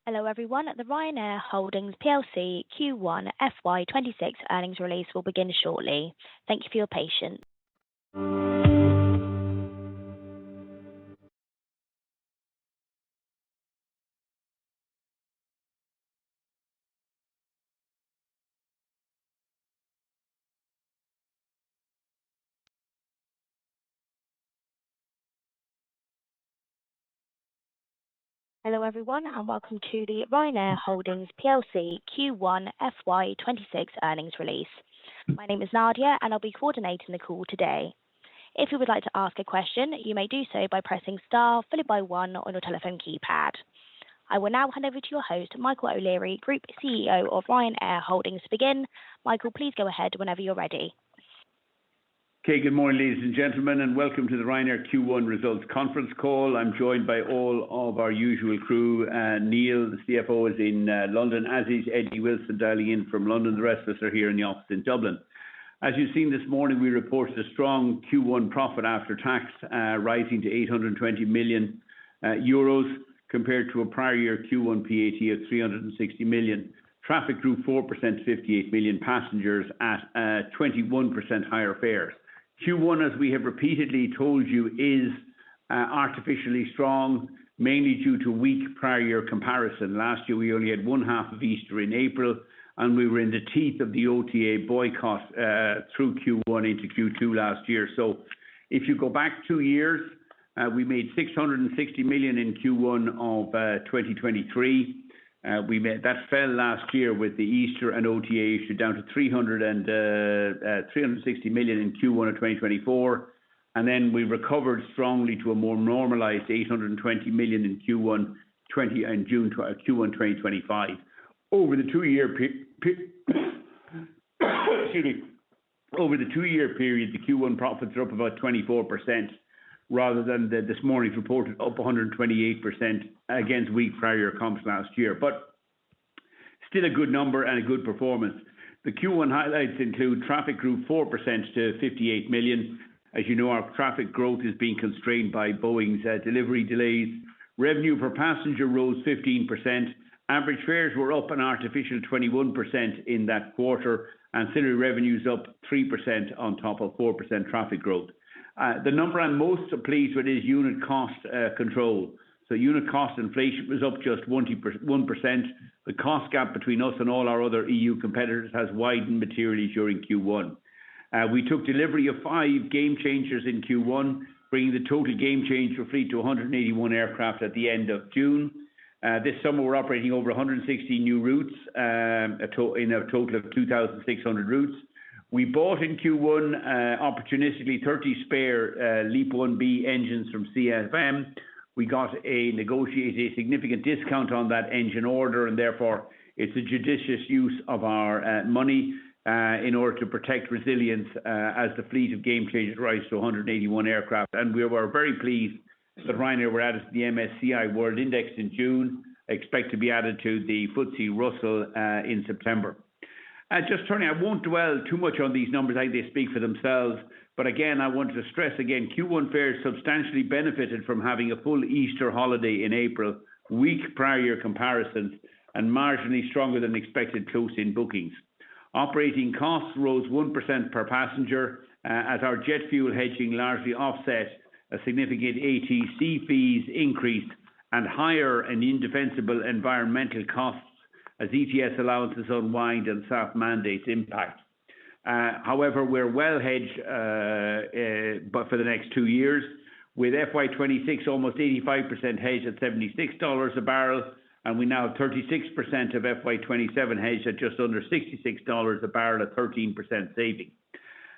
Hello everyone, the Ryanair Holdings plc Q1 FY26 earnings release will begin shortly. Thank you for your patience. Hello everyone and welcome to the Ryanair Holdings plc Q1 FY26 earnings release. My name is Nadia and I'll be coordinating the call today. If you would like to ask a question, you may do so by pressing star followed by 1 on your telephone keypad. I will now hand over to your host, Michael O'Leary, Group CEO of Ryanair Holdings to begin. Michael, please go ahead whenever you're ready. Okay, good morning, ladies and gentlemen, and welcome to the Ryanair Q1 results conference call. I'm joined by all of our usual crew. Neil, the CFO, is in London, as is Eddie Wilson, dialing in from London. The rest of us are here in the office in Dublin. As you've seen this morning, we reported a strong Q1 profit after tax, rising to 820 million euros compared to a prior year Q1 PAT of 360 million. Traffic grew 4% to 58 million passengers at 21% higher fares. Q1, as we have repeatedly told you, is artificially strong, mainly due to weak prior year comparison. Last year, we only had one half of Easter in April, and we were in the teeth of the OTA boycott through Q1 into Q2 last year. So if you go back 2 years, we made 660 million in Q1 of 2023. That fell last year with the Easter and OTA issue down to 360 million in Q1 of 2024. And then we recovered strongly to a more normalised 820 million in Q1 2025. Over the 2-year period, the Q1 profits are up about 24%, rather than this morning's reported up 128% against weak prior year comps last year. But still a good number and a good performance. The Q1 highlights include traffic grew 4% to 58 million. As you know, our traffic growth is being constrained by Boeing's delivery delays. Revenue per passenger rose 15%. Average fares were up an artificial 21% in that quarter. Ancillary revenues up 3% on top of 4% traffic growth. The number I'm most pleased with is unit cost control. So unit cost inflation was up just 1%. The cost gap between us and all our other EU competitors has widened materially during Q1. We took delivery of 5 game changers in Q1, bringing the total game changer fleet to 181 aircraft at the end of June. This summer we're operating over 160 new routes in a total of 2,600 routes. We bought in Q1 opportunistically 30 spare LEAP 1B engines from CFM. We got negotiated a significant discount on that engine order, and therefore it's a judicious use of our money in order to protect resilience as the fleet of game changers rises to 181 aircraft. And we were very pleased that Ryanair were added to the MSCI World Index in June. Expect to be added to the FTSE Russell in September. Just turning, I won't dwell too much on these numbers. I think they speak for themselves. But again, I wanted to stress again, Q1 fares substantially benefited from having a full Easter holiday in April, weak prior year comparisons, and marginally stronger than expected close-in bookings. Operating costs rose 1% per passenger as our jet fuel hedging largely offset a significant ATC fees increase and higher and indefensible environmental costs as ETS allowances unwind and SAF mandates impact. However, we're well hedged but for the next 2 years, with FY26 almost 85% hedged at $76 a barrel, and we now have 36% of FY27 hedged at just under $66 a barrel, a 13% saving.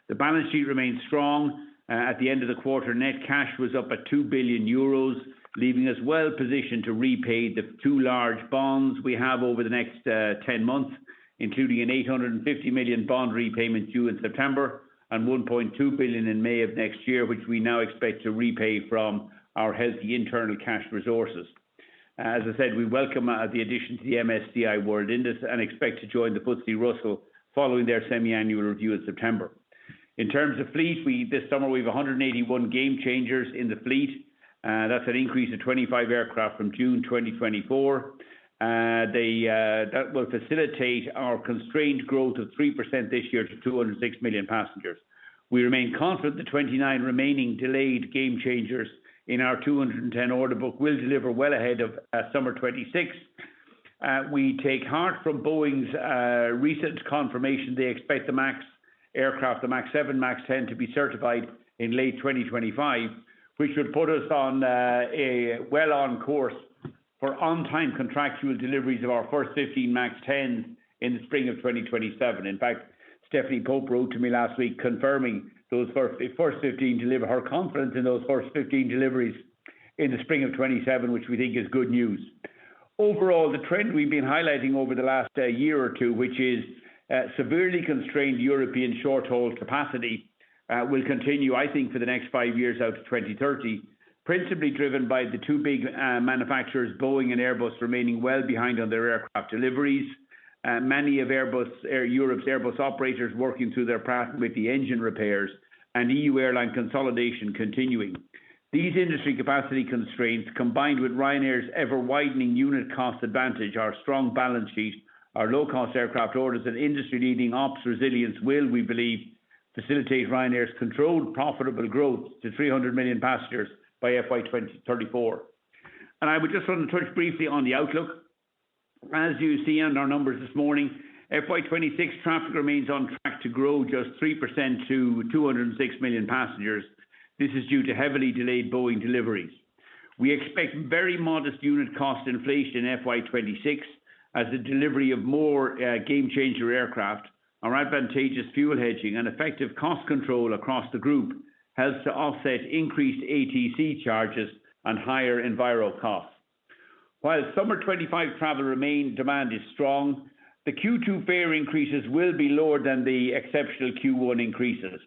The balance sheet remains strong. At the end of the quarter, net cash was up at 2 billion euros, leaving us well positioned to repay the 2 large bonds we have over the next 10 months, including an 850 million bond repayment due in September and 1.2 billion in May of next year, which we now expect to repay from our healthy internal cash resources. As I said, we welcome the addition to the MSCI World Index and expect to join the FTSE Russell following their semi-annual review in September. In terms of fleet, this summer we have 181 game changers in the fleet. That's an increase of 25 aircraft from June 2024. That will facilitate our constrained growth of 3% this year to 206 million passengers. We remain confident the 29 remaining delayed game changers in our 210 order book will deliver well ahead of summer 26. We take heart from Boeing's recent confirmation they expect the MAX aircraft, the MAX 7, MAX 10, to be certified in late 2025, which would put us on well on course for on-time contractual deliveries of our first 15 MAX 10s in the spring of 2027. In fact, Stephanie Pope wrote to me last week confirming those first 15 deliver her confidence in those first 15 deliveries in the spring of 27, which we think is good news. Overall, the trend we've been highlighting over the last year or two, which is severely constrained European short-haul capacity, will continue, I think, for the next 5 years out to 2030, principally driven by the two big manufacturers, Boeing and Airbus, remaining well behind on their aircraft deliveries. Many of Europe's Airbus operators working through their path with the engine repairs, and EU airline consolidation continuing. These industry capacity constraints, combined with Ryanair's ever-widening unit cost advantage, our strong balance sheet, our low-cost aircraft orders, and industry-leading ops resilience will, we believe, facilitate Ryanair's controlled profitable growth to 300 million passengers by FY 2034. And I would just want to touch briefly on the outlook. As you see on our numbers this morning, FY 26 traffic remains on track to grow just 3% to 206 million passengers. This is due to heavily delayed Boeing deliveries. We expect very modest unit cost inflation in FY 26 as the delivery of more game-changer aircraft, our advantageous fuel hedging and effective cost control across the group helps to offset increased ATC charges and higher enviro costs. While summer 25 travel demand is strong, the Q2 fare increases will be lower than the exceptional Q1 increases.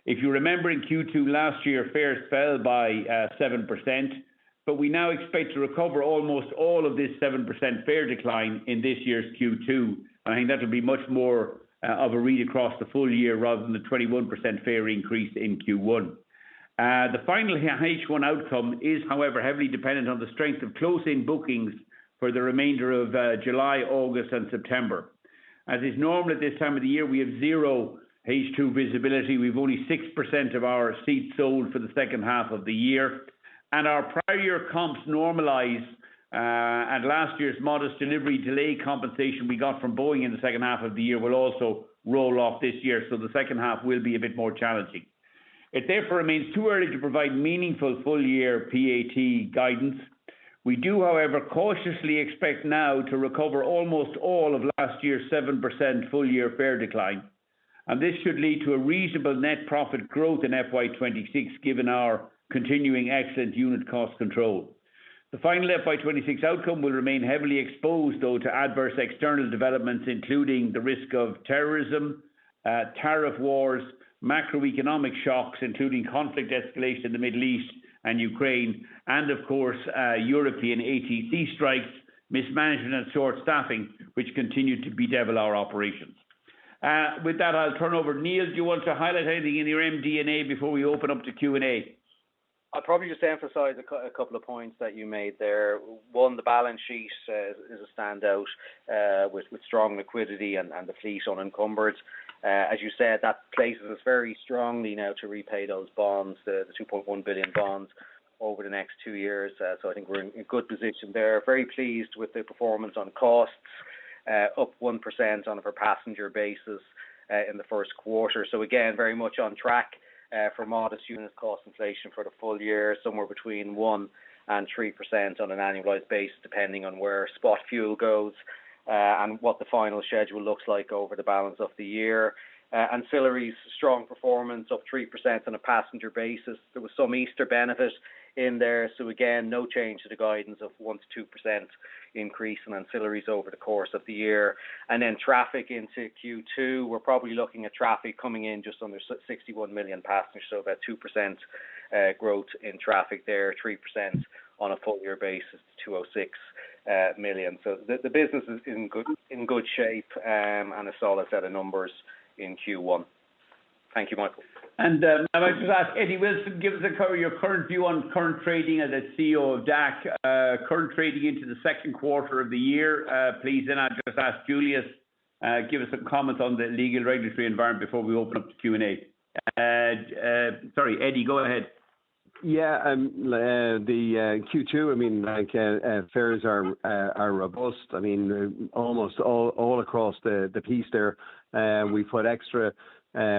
If you remember, in Q2 last year, fares fell by 7%, but we now expect to recover almost all of this 7% fare decline in this year's Q2. And I think that will be much more of a read across the full year rather than the 21% fare increase in Q1. The final H1 outcome is, however, heavily dependent on the strength of close-in bookings for the remainder of July, August and September. As is normal at this time of the year, we have zero H2 visibility. We've only 6% of our seats sold for the second half of the year. And our prior year comps normalise, and last year's modest delivery delay compensation we got from Boeing in the second half of the year will also roll off this year. So the second half will be a bit more challenging. It therefore remains too early to provide meaningful full-year PAT guidance. We do, however, cautiously expect now to recover almost all of last year's 7% full-year fare decline. And this should lead to a reasonable net profit growth in FY 26, given our continuing excellent unit cost control. The final FY 26 outcome will remain heavily exposed, though, to adverse external developments, including the risk of terrorism, tariff wars, macroeconomic shocks, including conflict escalation in the Middle East and Ukraine, and of course, European ATC strikes, mismanagement and short staffing, which continue to bedevil our operations. With that, I'll turn over. Neil, do you want to highlight anything in your MD&A before we open up to Q&A? I'll probably just emphasise a couple of points that you made there. One, the balance sheet is a standout with strong liquidity and the fleet unencumbered. As you said, that places us very strongly now to repay those bonds, the 2.1 billion bonds, over the next 2 years. So I think we're in a good position there. Very pleased with the performance on costs, up 1% on a per passenger basis in the first quarter. So again, very much on track for modest unit cost inflation for the full year, somewhere between 1% and 3% on an annualised basis, depending on where spot fuel goes and what the final schedule looks like over the balance of the year. Ancillaries, strong performance, up 3% on a passenger basis. There was some Easter benefit in there, so again, no change to the guidance of 1% to 2% increase in ancillaries over the course of the year. And then traffic into Q2, we're probably looking at traffic coming in just under 61 million passengers, so about 2% growth in traffic there, 3% on a full year basis, 206 million. So the business is in good shape and a solid set of numbers in Q1. Thank you, Michael. And I might just ask Eddie Wilson, give us your current view on current trading as a CEO of DAC, current trading into the second quarter of the year, please. Then I'll just ask Julius, give us some comments on the legal regulatory environment before we open up to Q&A. Sorry, Eddie, go ahead. Yeah, the Q2, I mean, like fares are robust. I mean, almost all across the piece there. We put extra.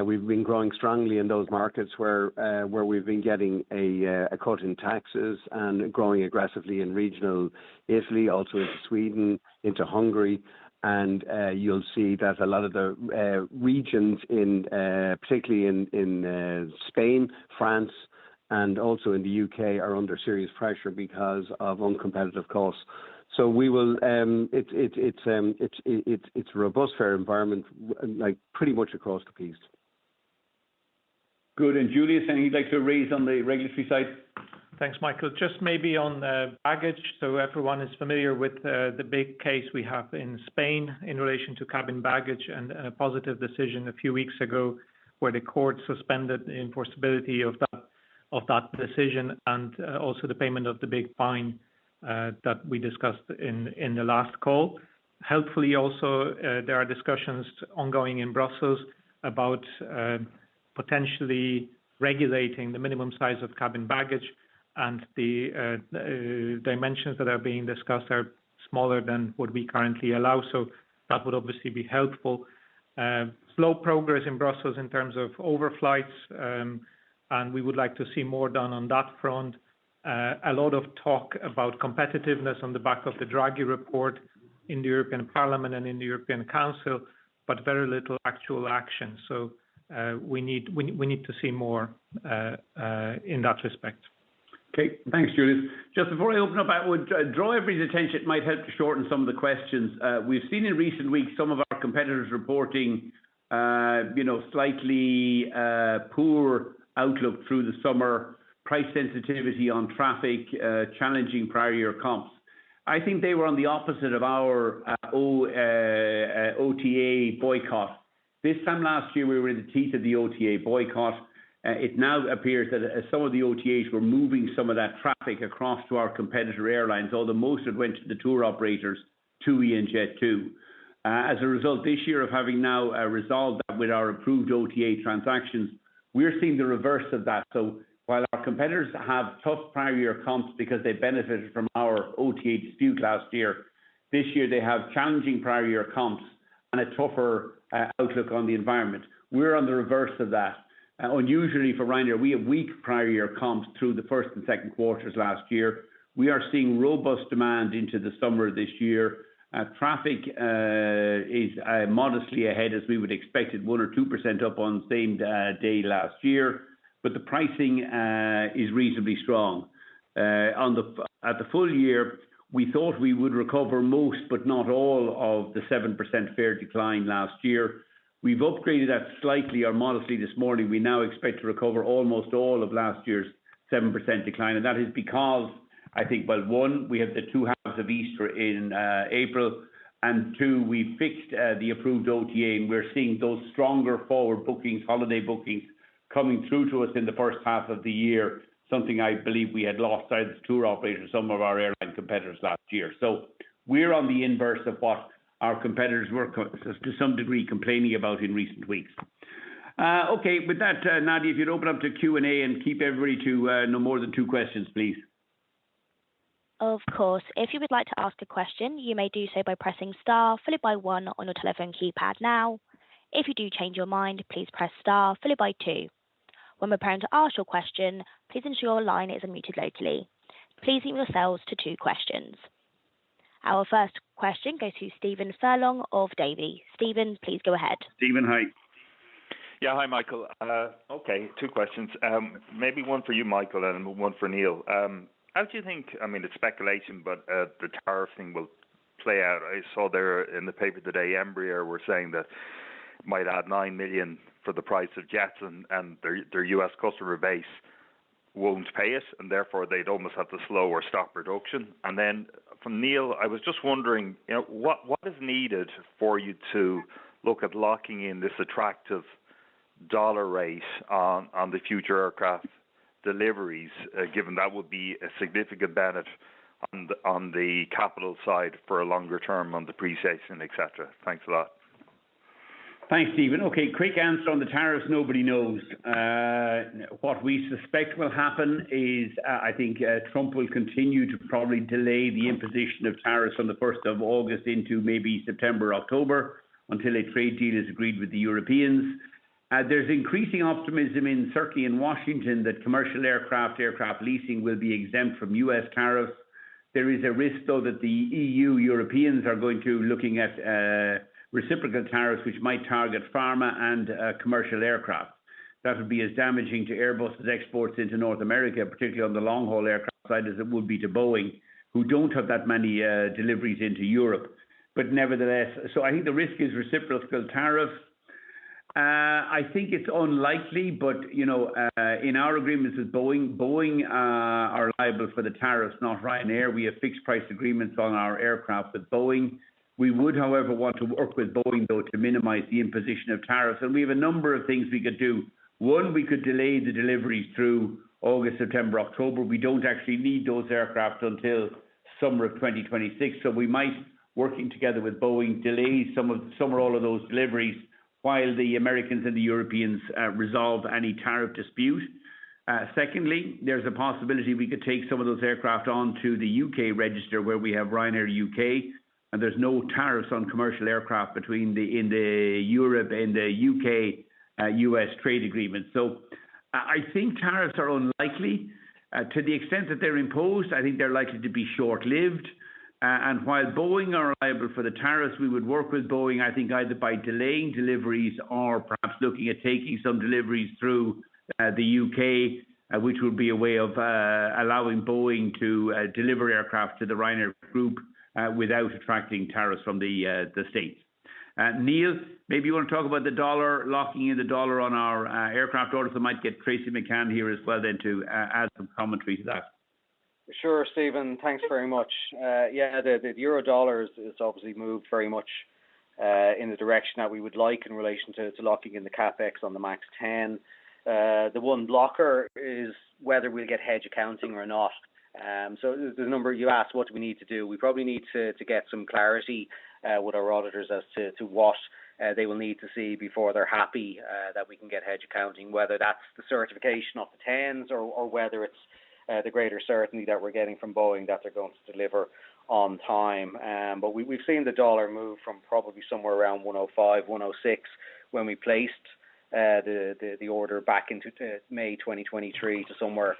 We've been growing strongly in those markets where we've been getting a cut in taxes and growing aggressively in regional Italy, also into Sweden, into Hungary. And you'll see that a lot of the regions, particularly in Spain, France, and also in the UK, are under serious pressure because of uncompetitive costs. So we will. It's a robust fare environment, like pretty much across the piece. Good. And Julius, anything you'd like to raise on the regulatory side? Thanks, Michael. Just maybe on baggage. So everyone is familiar with the big case we have in Spain in relation to cabin baggage, and a positive decision a few weeks ago where the court suspended the enforceability of that decision, and also the payment of the big fine that we discussed in the last call. Helpfully, also there are discussions ongoing in Brussels about potentially regulating the minimum size of cabin baggage, and the dimensions that are being discussed are smaller than what we currently allow. So that would obviously be helpful. Slow progress in Brussels in terms of overflights, and we would like to see more done on that front. A lot of talk about competitiveness on the back of the Draghi report in the European Parliament and in the European Council, but very little actual action. So we need to see more in that respect. Okay, thanks, Julius. Just before I open up, I would draw everybody's attention. It might help to shorten some of the questions. We've seen in recent weeks some of our competitors reporting, slightly poor outlook through the summer, price sensitivity on traffic, challenging prior year comps. I think they were on the opposite of our OTA boycott. This time last year, we were in the teeth of the OTA boycott. It now appears that some of the OTAs were moving some of that traffic across to our competitor airlines, although most of it went to the tour operators, TUI and Jet2. As a result, this year of having now resolved that with our approved OTA transactions, we're seeing the reverse of that. So while our competitors have tough prior year comps because they benefited from our OTA dispute last year, this year they have challenging prior year comps and a tougher outlook on the environment. We're on the reverse of that. Unusually for Ryanair, we have weak prior year comps through the first and second quarters last year. We are seeing robust demand into the summer this year. Traffic is modestly ahead, as we would expect it, 1 or 2% up on same day last year, but the pricing is reasonably strong. At the full year, we thought we would recover most, but not all, of the 7% fare decline last year. We've upgraded that slightly or modestly this morning. We now expect to recover almost all of last year's 7% decline, and that is because I think, well, one, we have the 2 halves of Easter in April, and 2, we fixed the approved OTA, and we're seeing those stronger forward bookings, holiday bookings, coming through to us in the first half of the year, something I believe we had lost out of the tour operators, some of our airline competitors last year. So we're on the inverse of what our competitors were to some degree complaining about in recent weeks. Okay, with that, Nadia, if you'd open up to Q&A and keep everybody to no more than 2 questions, please. Of course. If you would like to ask a question, you may do so by pressing star followed by 1 on your telephone keypad now. If you do change your mind, please press star followed by 2. When preparing to ask your question, please ensure your line is unmuted locally. Please limit yourselves to 2 questions. Our first question goes to Stephen Furlong of Davy. Stephen, please go ahead. Stephen, hi. Yeah, hi, Michael. Okay, 2 questions. Maybe one for you, Michael, and one for Neil. How do you think, I mean, it's speculation, but the tariff thing will play out? I saw there in the paper today, Embraer were saying that it might add 9 million for the price of jets, and their US customer base won't pay it, and therefore they'd almost have to slow or stop production. And then from Neil, I was just wondering, what is needed for you to look at locking in this attractive dollar rate on the future aircraft deliveries, given that would be a significant benefit on the capital side for a longer term on depreciation, etc. Thanks a lot. Thanks, Stephen. Okay, quick answer on the tariffs. Nobody knows. What we suspect will happen is I think Trump will continue to probably delay the imposition of tariffs on the 1st of August into maybe September, October, until a trade deal is agreed with the Europeans. There's increasing optimism certainly in Washington that commercial aircraft leasing will be exempt from US tariffs. There is a risk, though, that the EU Europeans are going to looking at reciprocal tariffs which might target pharma and commercial aircraft. That would be as damaging to Airbus's exports into North America, particularly on the long-haul aircraft side, as it would be to Boeing, who don't have that many deliveries into Europe. But nevertheless, so I think the risk is reciprocal tariffs. I think it's unlikely, but in our agreements with Boeing are liable for the tariffs, not Ryanair. We have fixed price agreements on our aircraft with Boeing. We would, however, want to work with Boeing, though, to minimize the imposition of tariffs. And we have a number of things we could do. One, we could delay the deliveries through August, September, October. We don't actually need those aircraft until summer of 2026. So we might, working together with Boeing, delay some or all of those deliveries while the Americans and the Europeans resolve any tariff dispute. Secondly, there's a possibility we could take some of those aircraft onto the UK register where we have Ryanair UK. And there's no tariffs on commercial aircraft in the Europe and the UK US trade agreement. So I think tariffs are unlikely. To the extent that they're imposed, I think they're likely to be short-lived. And while Boeing are liable for the tariffs, we would work with Boeing, I think, either by delaying deliveries or perhaps looking at taking some deliveries through the UK, which would be a way of allowing Boeing to deliver aircraft to the Ryanair Group without attracting tariffs from the States. Neil, maybe you want to talk about the dollar, locking in the dollar on our aircraft orders. I might get Tracy McCann here as well then to add some commentary to that. Sure, Stephen. Thanks very much. The euro dollar is obviously moved very much in the direction that we would like in relation to locking in the capex on the MAX 10. The one blocker is whether we'll get hedge accounting or not. So the number you asked, what do we need to do? We probably need to get some clarity with our auditors as to what they will need to see before they're happy that we can get hedge accounting, whether that's the certification of the 10s or whether it's the greater certainty that we're getting from Boeing that they're going to deliver on time. But we've seen the dollar move from probably somewhere around 105, 106 when we placed the order back into May 2023 to somewhere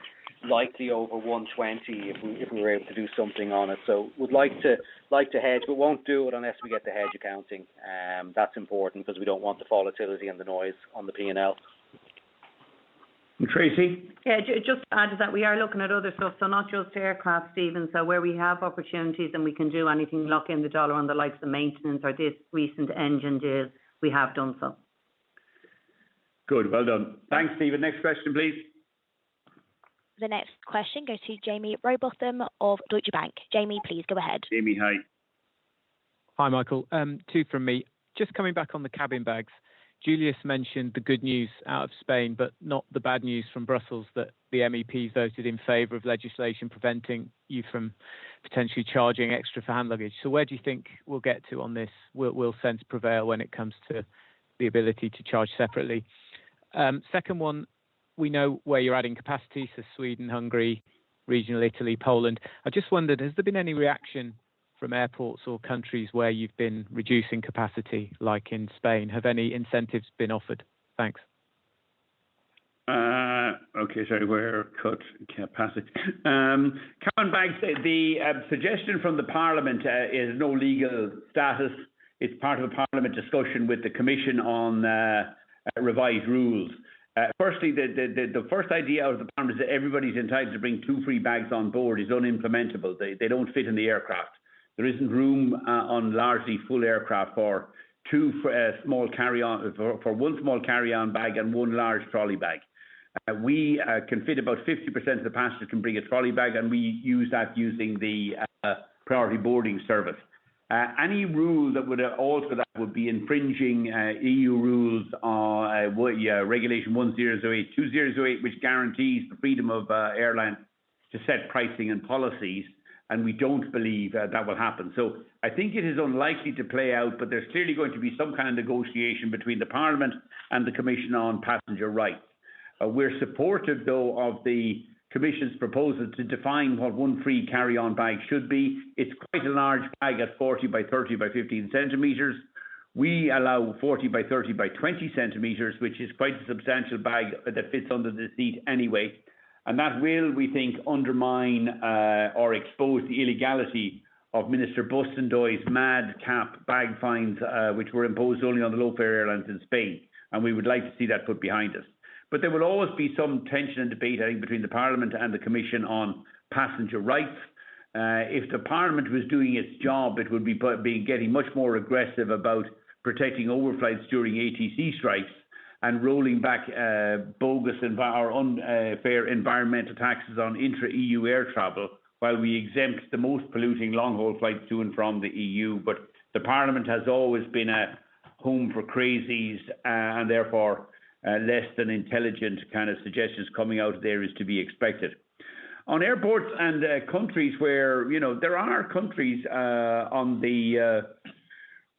likely over 120 if we were able to do something on it. So would like to hedge, but won't do it unless we get the hedge accounting. That's important because we don't want the volatility and the noise on the P&L. Tracy? Yeah, just to add to that, we are looking at other stuff, so not just aircraft, Stephen. So where we have opportunities and we can do anything, lock in the dollar on the likes of maintenance or this recent engine deal, we have done so. Good, well done. Thanks, Stephen. Next question, please. The next question goes to Jamie Rowbotham of Deutsche Bank. Jamie, please go ahead. Jamie, hi. Hi, Michael. Two from me. Just coming back on the cabin bags. Julius mentioned the good news out of Spain, but not the bad news from Brussels that the MEPs voted in favour of legislation preventing you from potentially charging extra for hand luggage. So where do you think we'll get to on this? Will sense prevail when it comes to the ability to charge separately? Second one, we know where you're adding capacity, so Sweden, Hungary, regional Italy, Poland. I just wondered, has there been any reaction from airports or countries where you've been reducing capacity, like in Spain? Have any incentives been offered? Thanks. Okay, sorry, where cut capacity. Cabin bags, the suggestion from the Parliament is no legal status. It's part of a Parliament discussion with the Commission on revised rules. Firstly, the first idea out of the Parliament is that everybody's entitled to bring 2 free bags on board is unimplementable. They don't fit in the aircraft. There isn't room on largely full aircraft for 2 small carry-on, for 1 small carry-on bag and 1 large trolley bag. We can fit about 50% of the passengers can bring a trolley bag, and we use that using the priority boarding service. Any rule that would alter that would be infringing EU rules on Regulation 1008-2008, which guarantees the freedom of airlines to set pricing and policies, and we don't believe that will happen. So I think it is unlikely to play out, but there's clearly going to be some kind of negotiation between the Parliament and the Commission on passenger rights. We're supportive, though, of the Commission's proposal to define what one free carry-on bag should be. It's quite a large bag at 40 by 30 by 15 centimetres. We allow 40 by 30 by 20 centimetres, which is quite a substantial bag that fits under the seat anyway. And that will, we think, undermine or expose the illegality of Minister Bustendoy's mad cap bag fines, which were imposed only on the low-fare airlines in Spain. And we would like to see that put behind us. But there will always be some tension and debate, I think, between the Parliament and the Commission on passenger rights. If the Parliament was doing its job, it would be getting much more aggressive about protecting overflights during ATC strikes and rolling back bogus or unfair environmental taxes on intra-EU air travel, while we exempt the most polluting long-haul flights to and from the EU. But the Parliament has always been a home for crazies, and therefore less than intelligent kind of suggestions coming out of there is to be expected. On airports and countries where, you know, there are countries on the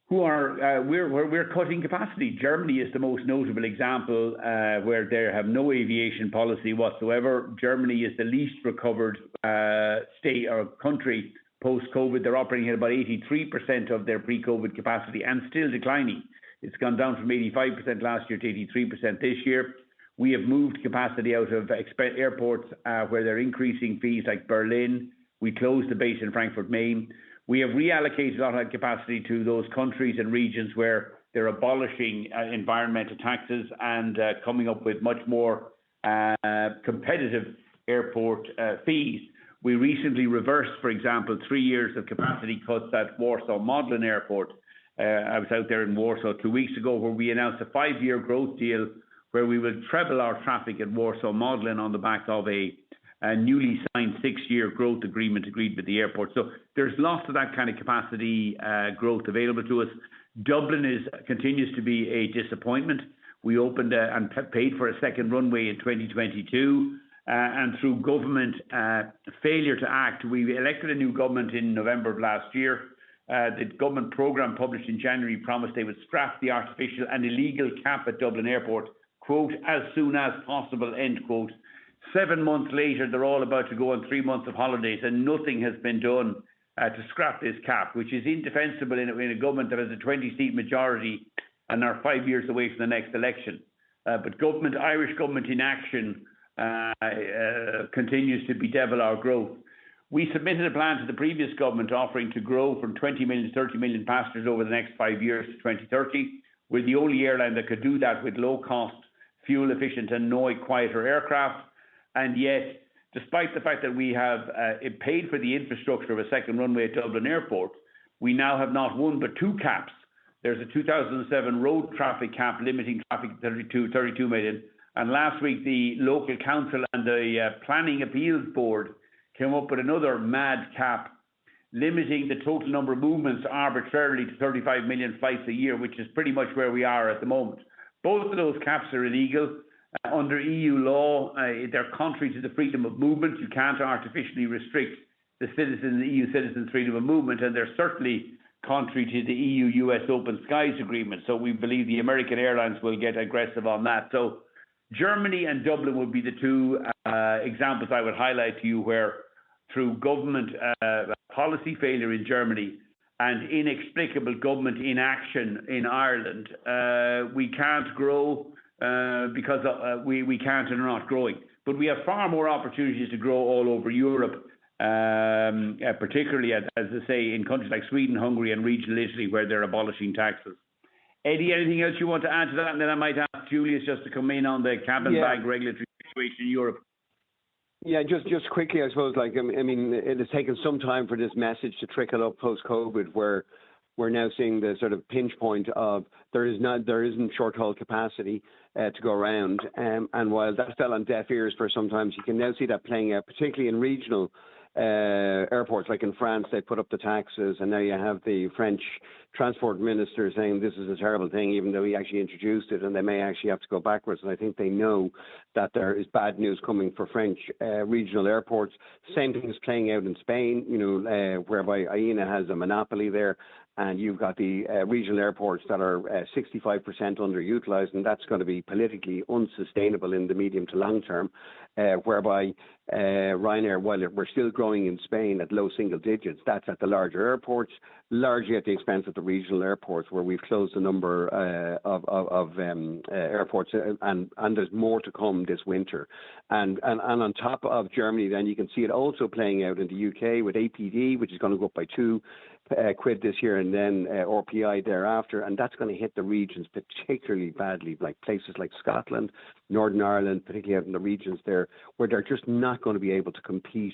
who are where we're cutting capacity. Germany is the most notable example where they have no aviation policy whatsoever. Germany is the least recovered state or country post-COVID. They're operating at about 83% of their pre-COVID capacity and still declining. It's gone down from 85% last year to 83% this year. We have moved capacity out of airports where they're increasing fees, like Berlin. We closed the base in Frankfurt, Main. We have reallocated a lot of capacity to those countries and regions where they're abolishing environmental taxes and coming up with much more competitive airport fees. We recently reversed, for example, 3 years of capacity cuts at Warsaw Modlin Airport. I was out there in Warsaw 2 weeks ago, where we announced a 5-year growth deal where we will treble our traffic at Warsaw Modlin on the back of a newly signed 6-year growth agreement agreed with the airport. So there's lots of that kind of capacity growth available to us. Dublin continues to be a disappointment. We opened and paid for a second runway in 2022, and through government failure to act, we elected a new government in November of last year. The government programme published in January promised they would scrap the artificial and illegal cap at Dublin Airport, quote, as soon as possible, end quote. 7 months later, they're all about to go on 3 months of holidays, and nothing has been done to scrap this cap, which is indefensible in a government that has a 20-seat majority and are 5 years away from the next election. But Irish government inaction continues to bedevil our growth. We submitted a plan to the previous government offering to grow from 20 million to 30 million passengers over the next 5 years to 2030. We're the only airline that could do that with low-cost, fuel-efficient and quieter aircraft. And yet, despite the fact that we have paid for the infrastructure of a second runway at Dublin Airport, we now have not one but two caps. There's a 2007 road traffic cap limiting traffic to 32 million. And last week, the local council and the Planning Appeals Board came up with another mad cap limiting the total number of movements arbitrarily to 35 million flights a year, which is pretty much where we are at the moment. Both of those caps are illegal. Under EU law, they're contrary to the freedom of movement. You can't artificially restrict the EU citizens' freedom of movement, and they're certainly contrary to the EU-US Open Skies Agreement. So we believe the American airlines will get aggressive on that. So Germany and Dublin would be the two examples I would highlight to you where, through government policy failure in Germany and inexplicable government inaction in Ireland, we can't grow because we can't and are not growing. But we have far more opportunities to grow all over Europe, particularly, as I say, in countries like Sweden, Hungary and regional Italy, where they're abolishing taxes. Eddie, anything else you want to add to that? And then I might ask Julius just to come in on the cabin bag regulatory situation in Europe. Yeah, just quickly, I suppose, like, I mean, it has taken some time for this message to trickle up post-COVID, where we're now seeing the sort of pinch point of there isn't short-haul capacity to go around. And while that fell on deaf ears for sometimes, you can now see that playing out, particularly in regional airports, like in France, they put up the taxes, and now you have the French transport minister saying this is a terrible thing, even though he actually introduced it, and they may actually have to go backwards. And I think they know that there is bad news coming for French regional airports. Same thing is playing out in Spain, whereby AENA has a monopoly there. And you've got the regional airports that are 65% underutilised, and that's going to be politically unsustainable in the medium to long term, whereby Ryanair, while we're still growing in Spain at low single digits, that's at the larger airports, largely at the expense of the regional airports, where we've closed a number of airports, and there's more to come this winter. And on top of Germany, then you can see it also playing out in the UK with APD, which is going to go up by £2 this year, and then RPI thereafter, and that's going to hit the regions particularly badly, like places like Scotland, Northern Ireland, particularly out in the regions there, where they're just not going to be able to compete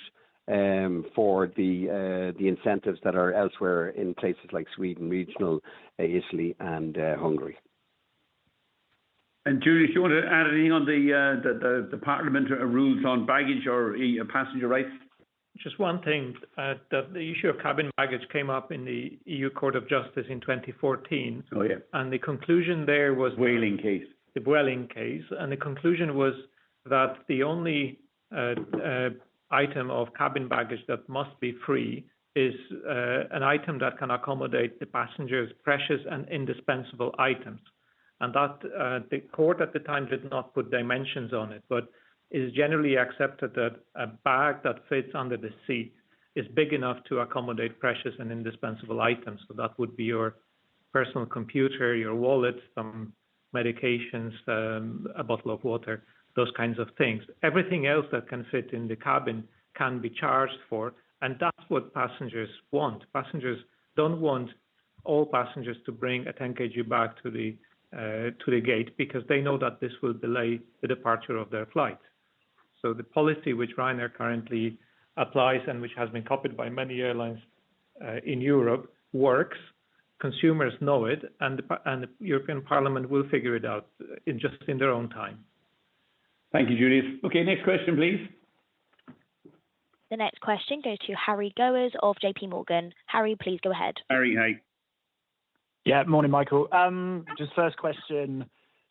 for the incentives that are elsewhere in places like Sweden, regional, Italy, and Hungary. And Julius, you want to add anything on the Parliament rules on baggage or passenger rights? Just one thing, that the issue of cabin baggage came up in the EU Court of Justice in 2014. Oh, yeah. And the conclusion there was... The Whaling case. And the conclusion was that the only item of cabin baggage that must be free is an item that can accommodate the passenger's precious and indispensable items. And that the court at the time did not put dimensions on it, but it is generally accepted that a bag that fits under the seat is big enough to accommodate precious and indispensable items. So that would be your personal computer, your wallet, some medications, a bottle of water, those kinds of things. Everything else that can fit in the cabin can be charged for, and that's what passengers want. Passengers don't want all passengers to bring a 10 kg bag to the gate, because they know that this will delay the departure of their flight. So the policy which Ryanair currently applies, and which has been copied by many airlines in Europe, works. Consumers know it, and the European Parliament will figure it out in their own time. Thank you, Julius. Okay, next question, please. The next question goes to Harry Gowers of JP Morgan. Harry, please go ahead. Harry, hi. Yeah, morning, Michael. Just first question.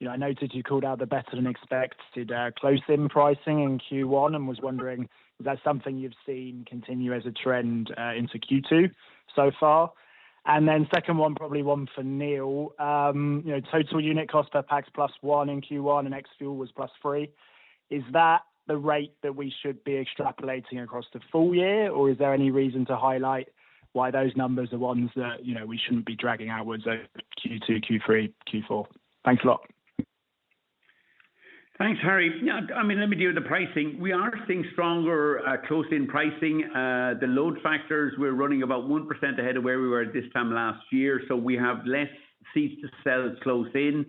I noted you called out the better than expected close-in pricing in Q1, and was wondering, is that something you've seen continue as a trend into Q2 so far? And then second one, probably one for Neil. Total unit cost per pax +1 in Q1, and ex-fuel was +3. Is that the rate that we should be extrapolating across the full year, or is there any reason to highlight why those numbers are ones that we shouldn't be dragging outwards over Q2, Q3, Q4? Thanks a lot. Thanks, Harry. Yeah, let me deal with the pricing. We are seeing stronger close-in pricing. The load factors, we're running about 1% ahead of where we were at this time last year, so we have less seats to sell close in.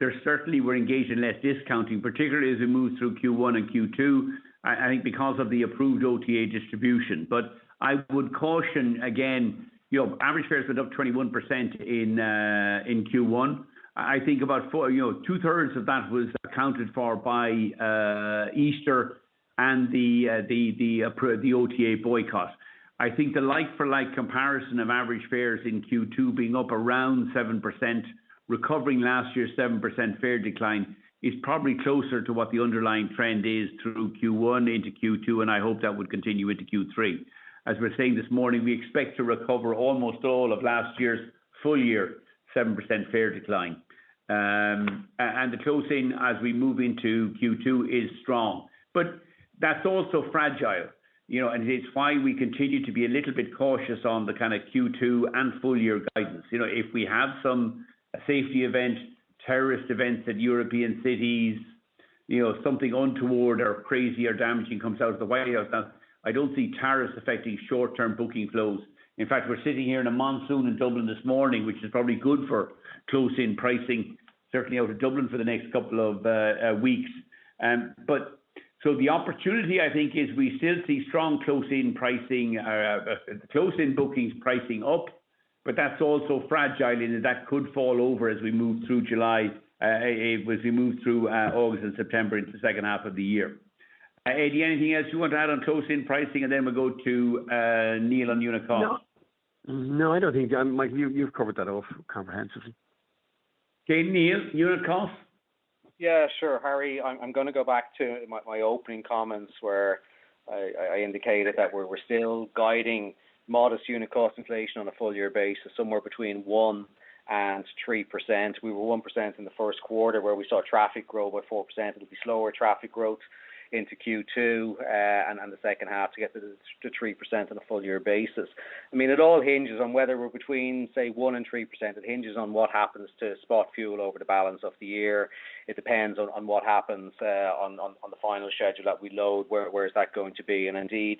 We're engaged in less discounting, particularly as we move through Q1 and Q2, I think because of the approved OTA distribution. But I would caution, again, average fares went up 21% in Q1. I think about 2/3 of that was accounted for by Easter and the OTA boycott. I think the like-for-like comparison of average fares in Q2 being up around 7%, recovering last year's 7% fare decline, is probably closer to what the underlying trend is through Q1 into Q2, and I hope that would continue into Q3. As we're saying this morning, we expect to recover almost all of last year's full year 7% fare decline. And the close-in as we move into Q2 is strong. But that's also fragile, and it's why we continue to be a little bit cautious on the kind of Q2 and full year guidance. If we have a safety event, terrorist events at European cities, something untoward or crazy or damaging comes out of the White House. Now, I don't see tariffs affecting short-term booking flows. In fact, we're sitting here in a monsoon in Dublin this morning, which is probably good for close-in pricing, certainly out of Dublin for the next couple of weeks. So the opportunity, I think, is we still see strong close-in pricing, close-in bookings pricing up, but that's also fragile in that could fall over as we move through July, as we move through August and September into the second half of the year. Eddie, anything else you want to add on close-in pricing, and then we'll go to Neil on unit cost? No, I don't think, Mike, you've covered that off comprehensively. Okay, Neil, unit cost? Yeah, sure, Harry. I'm going to go back to my opening comments where I indicated that we're still guiding modest unit cost inflation on a full year basis, somewhere between 1% and 3%. We were 1% in the first quarter where we saw traffic grow by 4%. It'll be slower traffic growth into Q2 and the second half to get to 3% on a full year basis. I mean, it all hinges on whether we're between, say, 1% and 3%. It hinges on what happens to spot fuel over the balance of the year. It depends on what happens on the final schedule that we load, where is that going to be, and indeed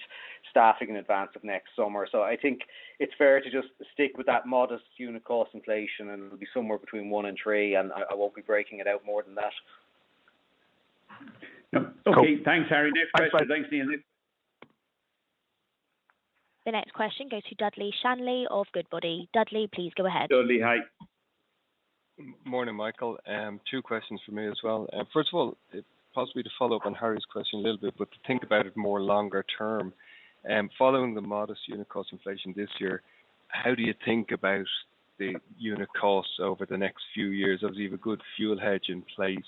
staffing in advance of next summer. So I think it's fair to just stick with that modest unit cost inflation, and it'll be somewhere between 1% and 3%, and I won't be breaking it out more than that. No. Okay, cool. Thanks, Harry. Next question. Thanks, Neil. The next question goes to Dudley Shanley of Goodbody. Dudley, please go ahead. Dudley, hi. Morning, Michael. Two questions for me as well. First of all, possibly to follow up on Harry's question a little bit, but to think about it more longer term. Following the modest unit cost inflation this year, how do you think about the unit costs over the next few years? Obviously, you have a good fuel hedge in place,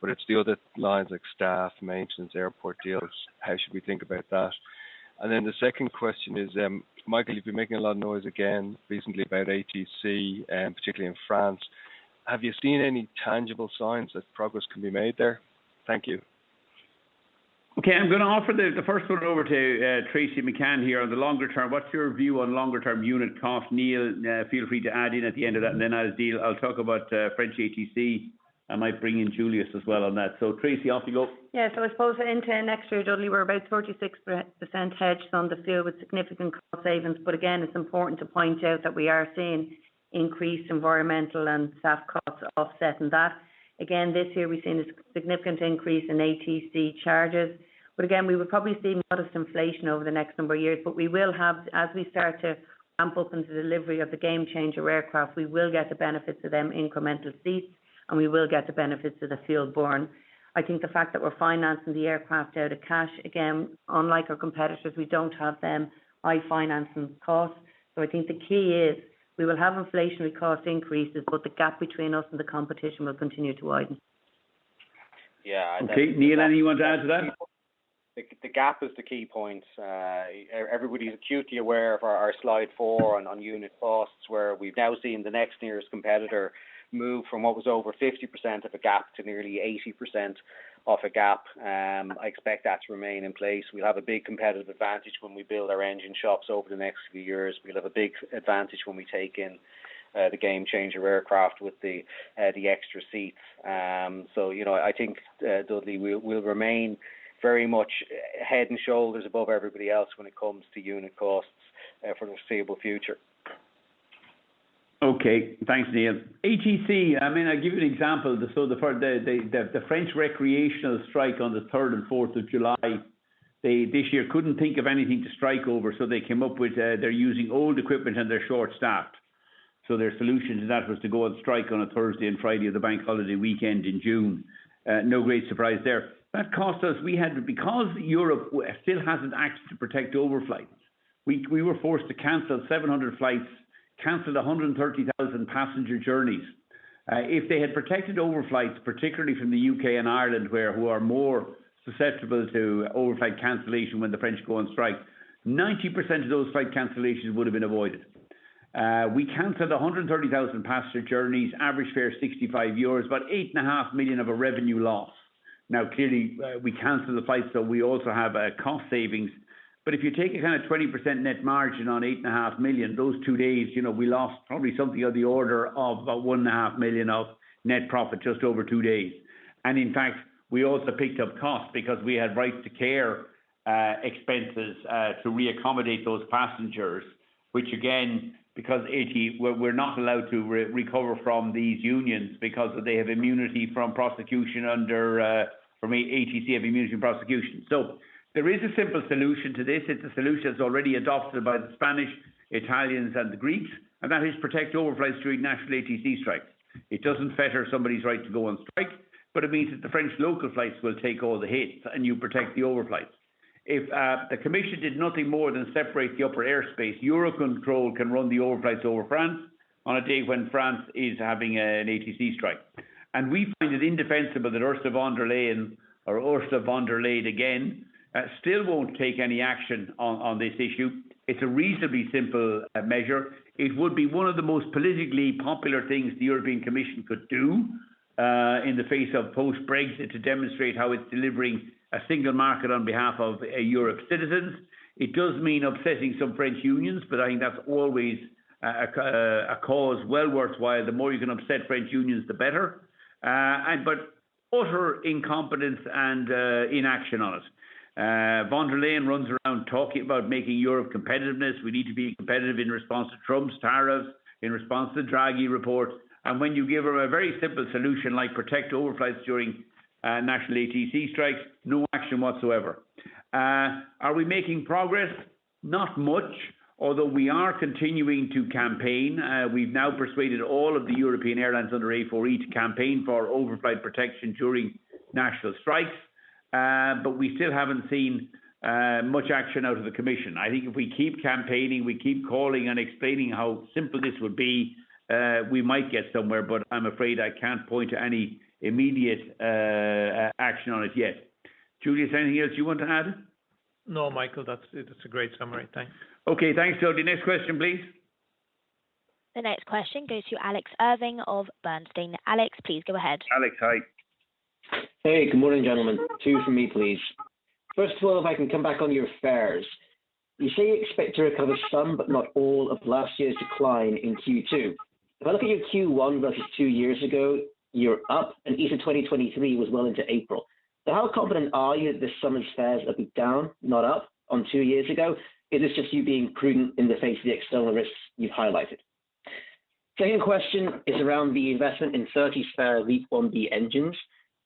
but it's the other lines like staff, maintenance, airport deals. How should we think about that? And then the second question is, Michael, you've been making a lot of noise again recently about ATC, particularly in France. Have you seen any tangible signs that progress can be made there? Thank you. Okay, I'm going to offer the first one over to Tracy McCann here on the longer term. What's your view on longer term unit cost? Neil, feel free to add in at the end of that, and then I'll talk about French ATC. I might bring in Julius as well on that. So Tracy, off you go. Yeah, so I suppose into next year, Dudley, we're about 36% hedged on the fuel with significant cost savings. But again, it's important to point out that we are seeing increased environmental and staff costs offsetting that. Again, this year we've seen a significant increase in ATC charges. But again, we would probably see modest inflation over the next number of years. But we will have, as we start to ramp up into the delivery of the game changer aircraft, we will get the benefits of them incremental seats, and we will get the benefits of the fuel burn. I think the fact that we're financing the aircraft out of cash, again, unlike our competitors, we don't have them high financing costs. So I think the key is we will have inflationary cost increases, but the gap between us and the competition will continue to widen. Yeah. Okay, Neil, anything you want to add to that? The gap is the key point. Everybody's acutely aware of our slide 4 on unit costs, where we've now seen the next nearest competitor move from what was over 50% of a gap to nearly 80% of a gap. I expect that to remain in place. We'll have a big competitive advantage when we build our engine shops over the next few years. We'll have a big advantage when we take in the game changer aircraft with the extra seats. So, you know, I think, Dudley, we'll remain very much head and shoulders above everybody else when it comes to unit costs for the foreseeable future. Okay, thanks, Neil. ATC, I mean, I'll give you an example. So the French recreational strike on the 3rd and 4th of July, they this year couldn't think of anything to strike over, so they came up with, they're using old equipment and they're short-staffed. So their solution to that was to go on strike on a Thursday and Friday of the bank holiday weekend in June. No great surprise there. That cost us, because Europe still hasn't acted to protect overflights, we were forced to cancel 700 flights, cancelled 130,000 passenger journeys. If they had protected overflights, particularly from the UK and Ireland, who are more susceptible to overflight cancellation when the French go on strike, 90% of those flight cancellations would have been avoided. We cancelled 130,000 passenger journeys, average fare €65, about 8.5 million of a revenue loss. Now, clearly, we cancelled the flights, so we also have cost savings. But if you take a kind of 20% net margin on 8.5 million, those 2 days, you know, we lost probably something of the order of about 1.5 million of net profit just over 2 days. And in fact, we also picked up costs because we had right to care expenses to reaccommodate those passengers, which again, because we're not allowed to recover from these unions because they have immunity from prosecution from ATC have immunity from prosecution. So there is a simple solution to this. It's a solution that's already adopted by the Spanish, Italians and the Greeks, and that is protect overflights during national ATC strikes. It doesn't fetter somebody's right to go on strike. but it means that the French local flights will take all the hits and you protect the overflights. If the Commission did nothing more than separate the upper airspace, Eurocontrol can run the overflights over France on a day when France is having an ATC strike. And we find it indefensible that Ursula von der Leyen, or Ursula von der Leyen again, still won't take any action on this issue. It's a reasonably simple measure. It would be one of the most politically popular things the European Commission could do in the face of post-Brexit to demonstrate how it's delivering a single market on behalf of Europe's citizens. It does mean upsetting some French unions, but I think that's always a cause well worthwhile. The more you can upset French unions, the better. But utter incompetence and inaction on it. Von der Leyen runs around talking about making Europe competitiveness. We need to be competitive in response to Trump's tariffs, in response to the Draghi report. And when you give her a very simple solution like protect overflights during national ATC strikes, no action whatsoever. Are we making progress? Not much, although we are continuing to campaign. We've now persuaded all of the European airlines under A4E to campaign for overflight protection during national strikes. But we still haven't seen much action out of the Commission. I think if we keep campaigning, we keep calling and explaining how simple this would be, we might get somewhere, but I'm afraid I can't point to any immediate action on it yet. Julius, anything else you want to add? No, Michael, that's a great summary. Thanks. Okay, thanks, Jody. Next question, please. The next question goes to Alex Irving of Bernstein. Alex, please go ahead. Alex, hi. Hey, good morning, gentlemen. Two from me, please. First of all, if I can come back on your fares. You say you expect to recover some, but not all, of last year's decline in Q2. If I look at your Q1 versus 2 years ago, you're up, and Easter 2023 was well into April. So how confident are you that this summer's fares will be down, not up, on 2 years ago? Is this just you being prudent in the face of the external risks you've highlighted? Second question is around the investment in 30 spare LEAP-1B engines.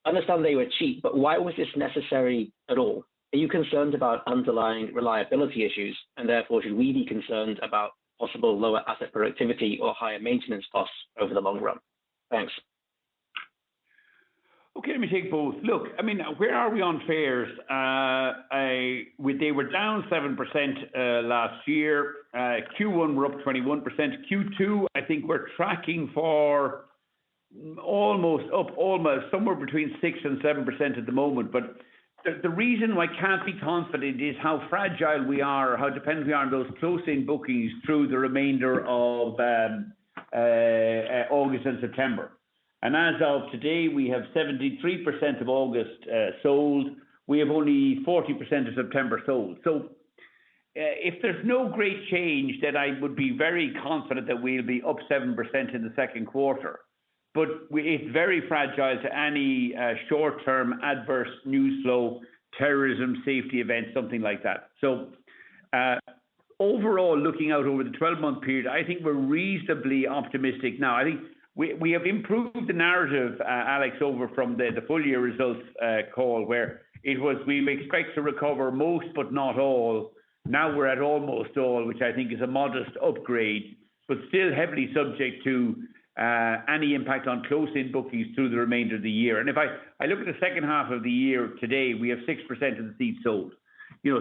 I understand they were cheap, but why was this necessary at all? Are you concerned about underlying reliability issues, and therefore should we be concerned about possible lower asset productivity or higher maintenance costs over the long run? Thanks. Okay, let me take both. Look, I mean, where are we on fares? They were down 7% last year. Q1 we're up 21%. Q2, I think we're tracking for almost somewhere between 6 and 7% at the moment. But the reason I can't be confident is how fragile we are, or how dependent we are on those close-in bookings through the remainder of August and September. And as of today, we have 73% of August sold. We have only 40% of September sold. So if there's no great change, then I would be very confident that we'll be up 7% in the second quarter. But it's very fragile to any short-term adverse news flow, terrorism, safety events, something like that. So overall, looking out over the 12-month period, I think we're reasonably optimistic now. I think we have improved the narrative, Alex, over from the full year results call, where it was we expect to recover most but not all. Now we're at almost all, which I think is a modest upgrade, but still heavily subject to any impact on close-in bookings through the remainder of the year. And if I look at the second half of the year today, we have 6% of the seats sold.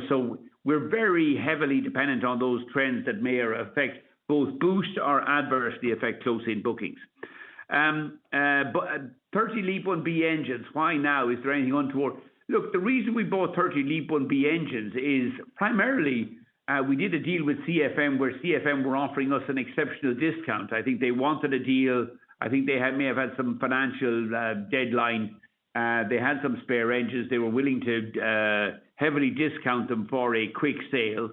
So we're very heavily dependent on those trends that may affect both boost or adversely affect close-in bookings. But 30 LEAP-1B engines, why now? Is there anything untoward? Look, the reason we bought 30 LEAP-1B engines is primarily we did a deal with CFM where CFM were offering us an exceptional discount. I think they wanted a deal. I think they may have had some financial deadline. They had some spare engines. They were willing to heavily discount them for a quick sale.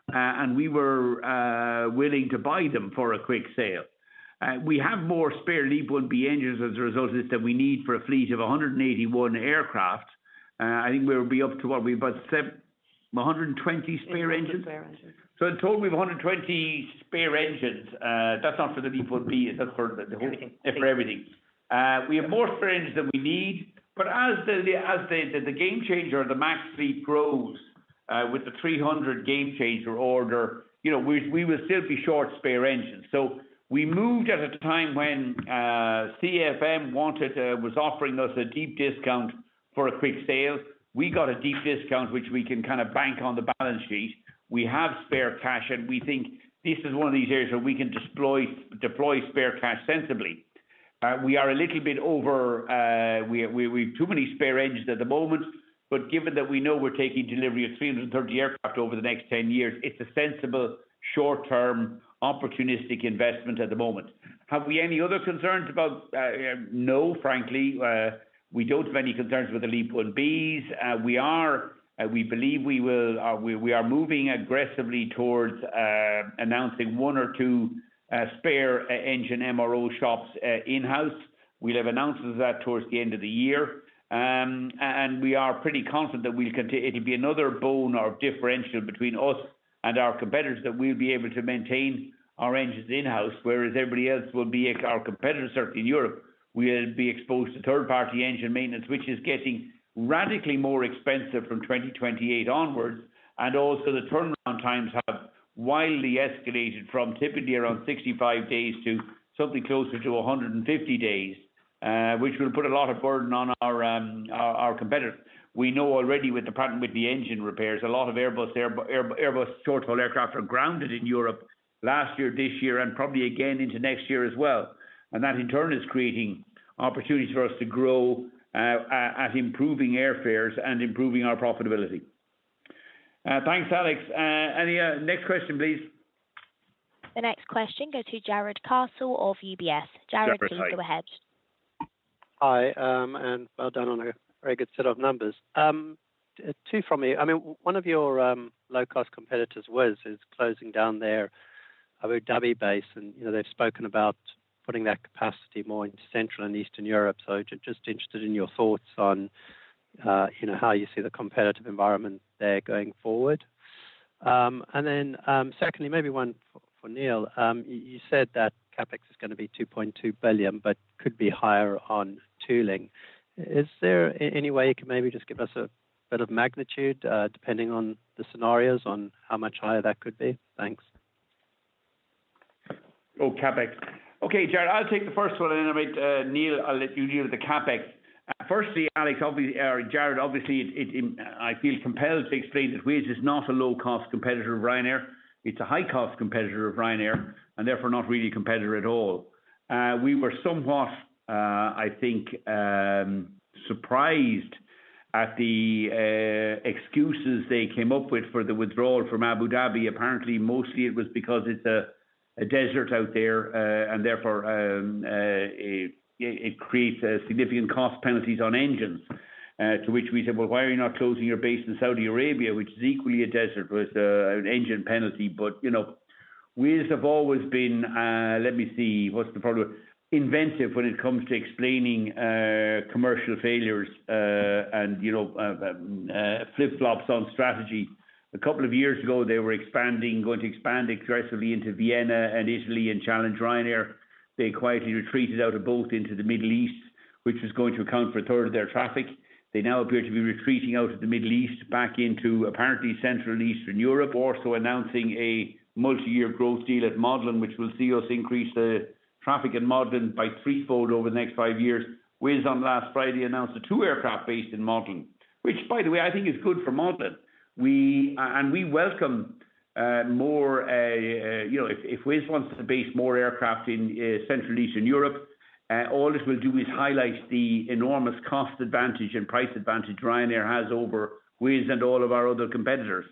And we were willing to buy them for a quick sale. We have more spare LEAP-1B engines as a result of this than we need for a fleet of 181 aircraft. I think we'll be up to what we've about 120 spare engines. So in total, we have 120 spare engines. That's not for the LEAP-1B, that's for the whole thing, for everything. We have more spare engines than we need, but as the game changer, the MAX fleet grows, with the 300 game changer order, we will still be short spare engines. So We moved at a time when CFM was offering us a deep discount for a quick sale. We got a deep discount which we can kind of bank on the balance sheet. We have spare cash, and we think this is one of these areas where we can deploy spare cash sensibly. We are a little bit over, we've too many spare engines at the moment, but given that we know we're taking delivery of 330 aircraft over the next 10 years, it's a sensible, short-term, opportunistic investment at the moment. Have we any other concerns about? No, frankly. We don't have any concerns with the LEAP 1Bs. We believe we are moving aggressively towards announcing one or two spare engine MRO shops in-house. We'll have announcements of that towards the end of the year. And we are pretty confident that we'll continue. It'll be another bone or differential between us and our competitors, that we'll be able to maintain our engines in-house, whereas everybody else will be, our competitors, certainly in Europe, will be exposed to third-party engine maintenance, which is getting radically more expensive from 2028 onwards. And also the turnaround times have wildly escalated from typically around 65 days to something closer to 150 days, which will put a lot of burden on our competitors. We know already with the pattern with the engine repairs, a lot of Airbus short-haul aircraft are grounded in Europe last year, this year, and probably again into next year as well. And that in turn is creating opportunities for us to grow at improving airfares and improving our profitability. Thanks, Alex. Any next question, please? The next question goes to Jared Castle of UBS. Jared, please go ahead. Hi, and well done on a very good set of numbers. Two from me. I mean, one of your low-cost competitors, Wizz, is closing down their Abu Dhabi base, and they've spoken about putting that capacity more into Central and Eastern Europe. So just interested in your thoughts on how you see the competitive environment there going forward. And then secondly, maybe one for Neil. You said that CapEx is going to be 2.2 billion, but could be higher on tooling. Is there any way you can maybe just give us a bit of magnitude, depending on the scenarios, on how much higher that could be? Thanks. Oh, CapEx. Okay, Jared, I'll take the first one, and then Neil, I'll let you deal with the CapEx. Firstly, Alex, obviously, Jared, obviously, I feel compelled to explain that Wizz is not a low-cost competitor of Ryanair. It's a high-cost competitor of Ryanair, and therefore not really a competitor at all. We were somewhat, I think, surprised at the excuses they came up with for the withdrawal from Abu Dhabi. Apparently, mostly it was because it's a desert out there, and therefore it creates significant cost penalties on engines. To which we said, well, why are you not closing your base in Saudi Arabia, which is equally a desert with an engine penalty? But, Wizz have always been, let me see, what's the problem? Inventive when it comes to explaining commercial failures and flip-flops on strategy. A couple of years ago, they were going to expand aggressively into Vienna and Italy and challenge Ryanair. They quietly retreated out of both into the Middle East, which was going to account for a third of their traffic. They now appear to be retreating out of the Middle East back into apparently Central and Eastern Europe, also announcing a multi-year growth deal at Modlin, which will see us increase the traffic in Modlin by threefold over the next 5 years. Wizz on last Friday announced a 2-aircraft base in Modlin, which, by the way, I think is good for Modlin. We welcome more, if Wizz wants to base more aircraft in Central and Eastern Europe, all it will do is highlight the enormous cost advantage and price advantage Ryanair has over Wizz and all of our other competitors.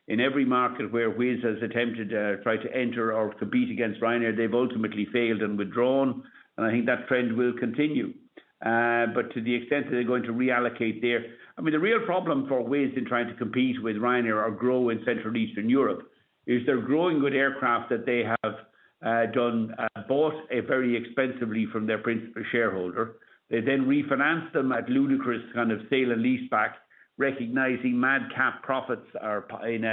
In every market where Wizz has attempted to try to enter or compete against Ryanair, they've ultimately failed and withdrawn, and I think that trend will continue. But to the extent that they're going to reallocate there, the real problem for Wizz in trying to compete with Ryanair or grow in Central and Eastern Europe is they're growing good aircraft that they have bought very expensively from their principal shareholder. They then refinance them at ludicrous kind of sale and leaseback, recognizing madcap profits are in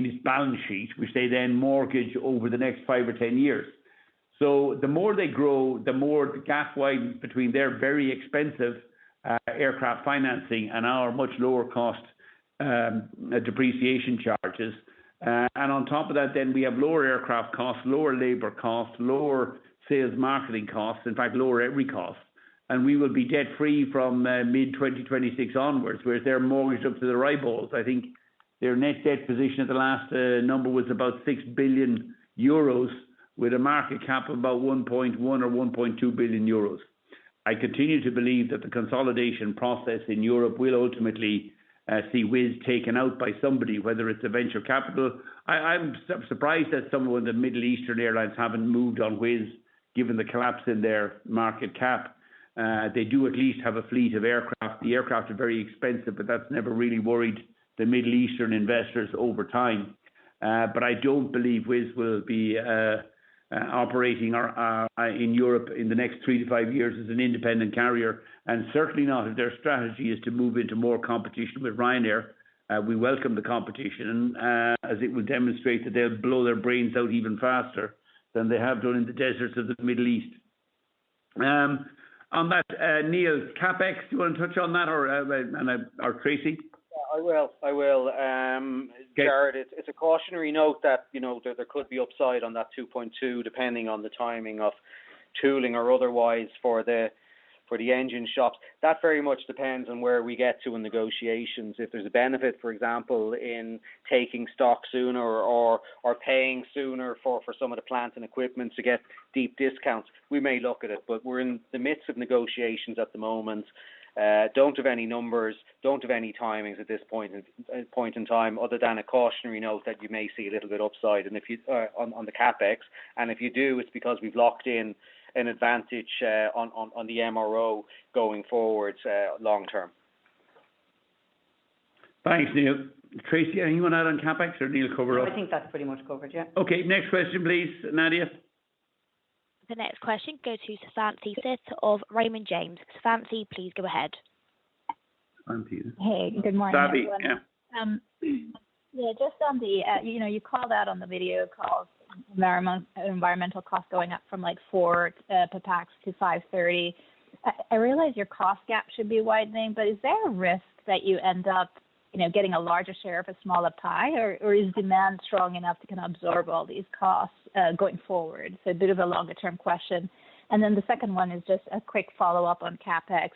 its balance sheet, which they then mortgage over the next 5 or 10 years. So the more they grow, the more the gap widens between their very expensive aircraft financing and our much lower cost depreciation charges. And on top of that, then we have lower aircraft costs, lower labour costs, lower sales marketing costs, in fact, lower every cost. And we will be debt-free from mid-2026 onwards, whereas they're mortgaged up to the eyeballs. I think their net debt position at the last number was about 6 billion euros, with a market cap of about 1.1 or 1.2 billion euros. I continue to believe that the consolidation process in Europe will ultimately see Wizz taken out by somebody, whether it's a venture capital. I'm surprised that some of the Middle Eastern airlines haven't moved on Wizz, given the collapse in their market cap. They do at least have a fleet of aircraft. The aircraft are very expensive, but that's never really worried the Middle Eastern investors over time. But I don't believe Wizz will be operating in Europe in the next 3 to 5 years as an independent carrier, and certainly not if their strategy is to move into more competition with Ryanair. We welcome the competition, as it will demonstrate that they'll blow their brains out even faster than they have done in the deserts of the Middle East. On that, Neil, CapEx, do you want to touch on that, or Tracy? Yeah, I will. Okay. Jared, it's a cautionary note that there could be upside on that 2.2, depending on the timing of tooling or otherwise for the engine shops. That very much depends on where we get to in negotiations. If there's a benefit, for example, in taking stock sooner or paying sooner for some of the plant and equipment to get deep discounts, we may look at it. But we're in the midst of negotiations at the moment. Don't have any numbers, don't have any timings at this point in time, other than a cautionary note that you may see a little bit upside, and if you on the capex, and if you do, it's because we've locked in an advantage on the MRO going forward long term. Thanks, Neil. Tracy, anything you want to add on capex, or Neil cover up? I think that's pretty much covered, yeah. Okay, next question, please, Nadia. The next question goes to Savanthi Syth of Raymond James. Savanthi, please go ahead. Hey, good morning, everyone. Yeah, just on the, you called out on the video calls environmental costs going up from like $4 per pax to $5.30. I realize your cost gap should be widening, but is there a risk that you end up, getting a larger share of a smaller pie, or is demand strong enough to kind of absorb all these costs going forward? So a bit of a longer term question. And then the second one is just a quick follow up on CapEx.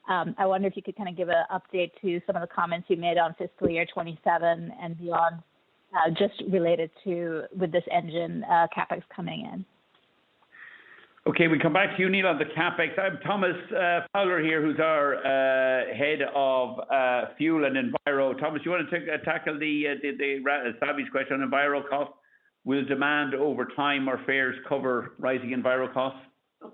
I wonder if you could kind of give an update to some of the comments you made on fiscal year 27 and beyond, just related to with this engine CapEx coming in. Okay, we come back to you, Neil, on the CapEx. I have Thomas Fowler here, who's our head of fuel and enviro. Thomas, you want to tackle the Savi's question on enviro costs? Will demand over time or fares cover rising enviro costs? I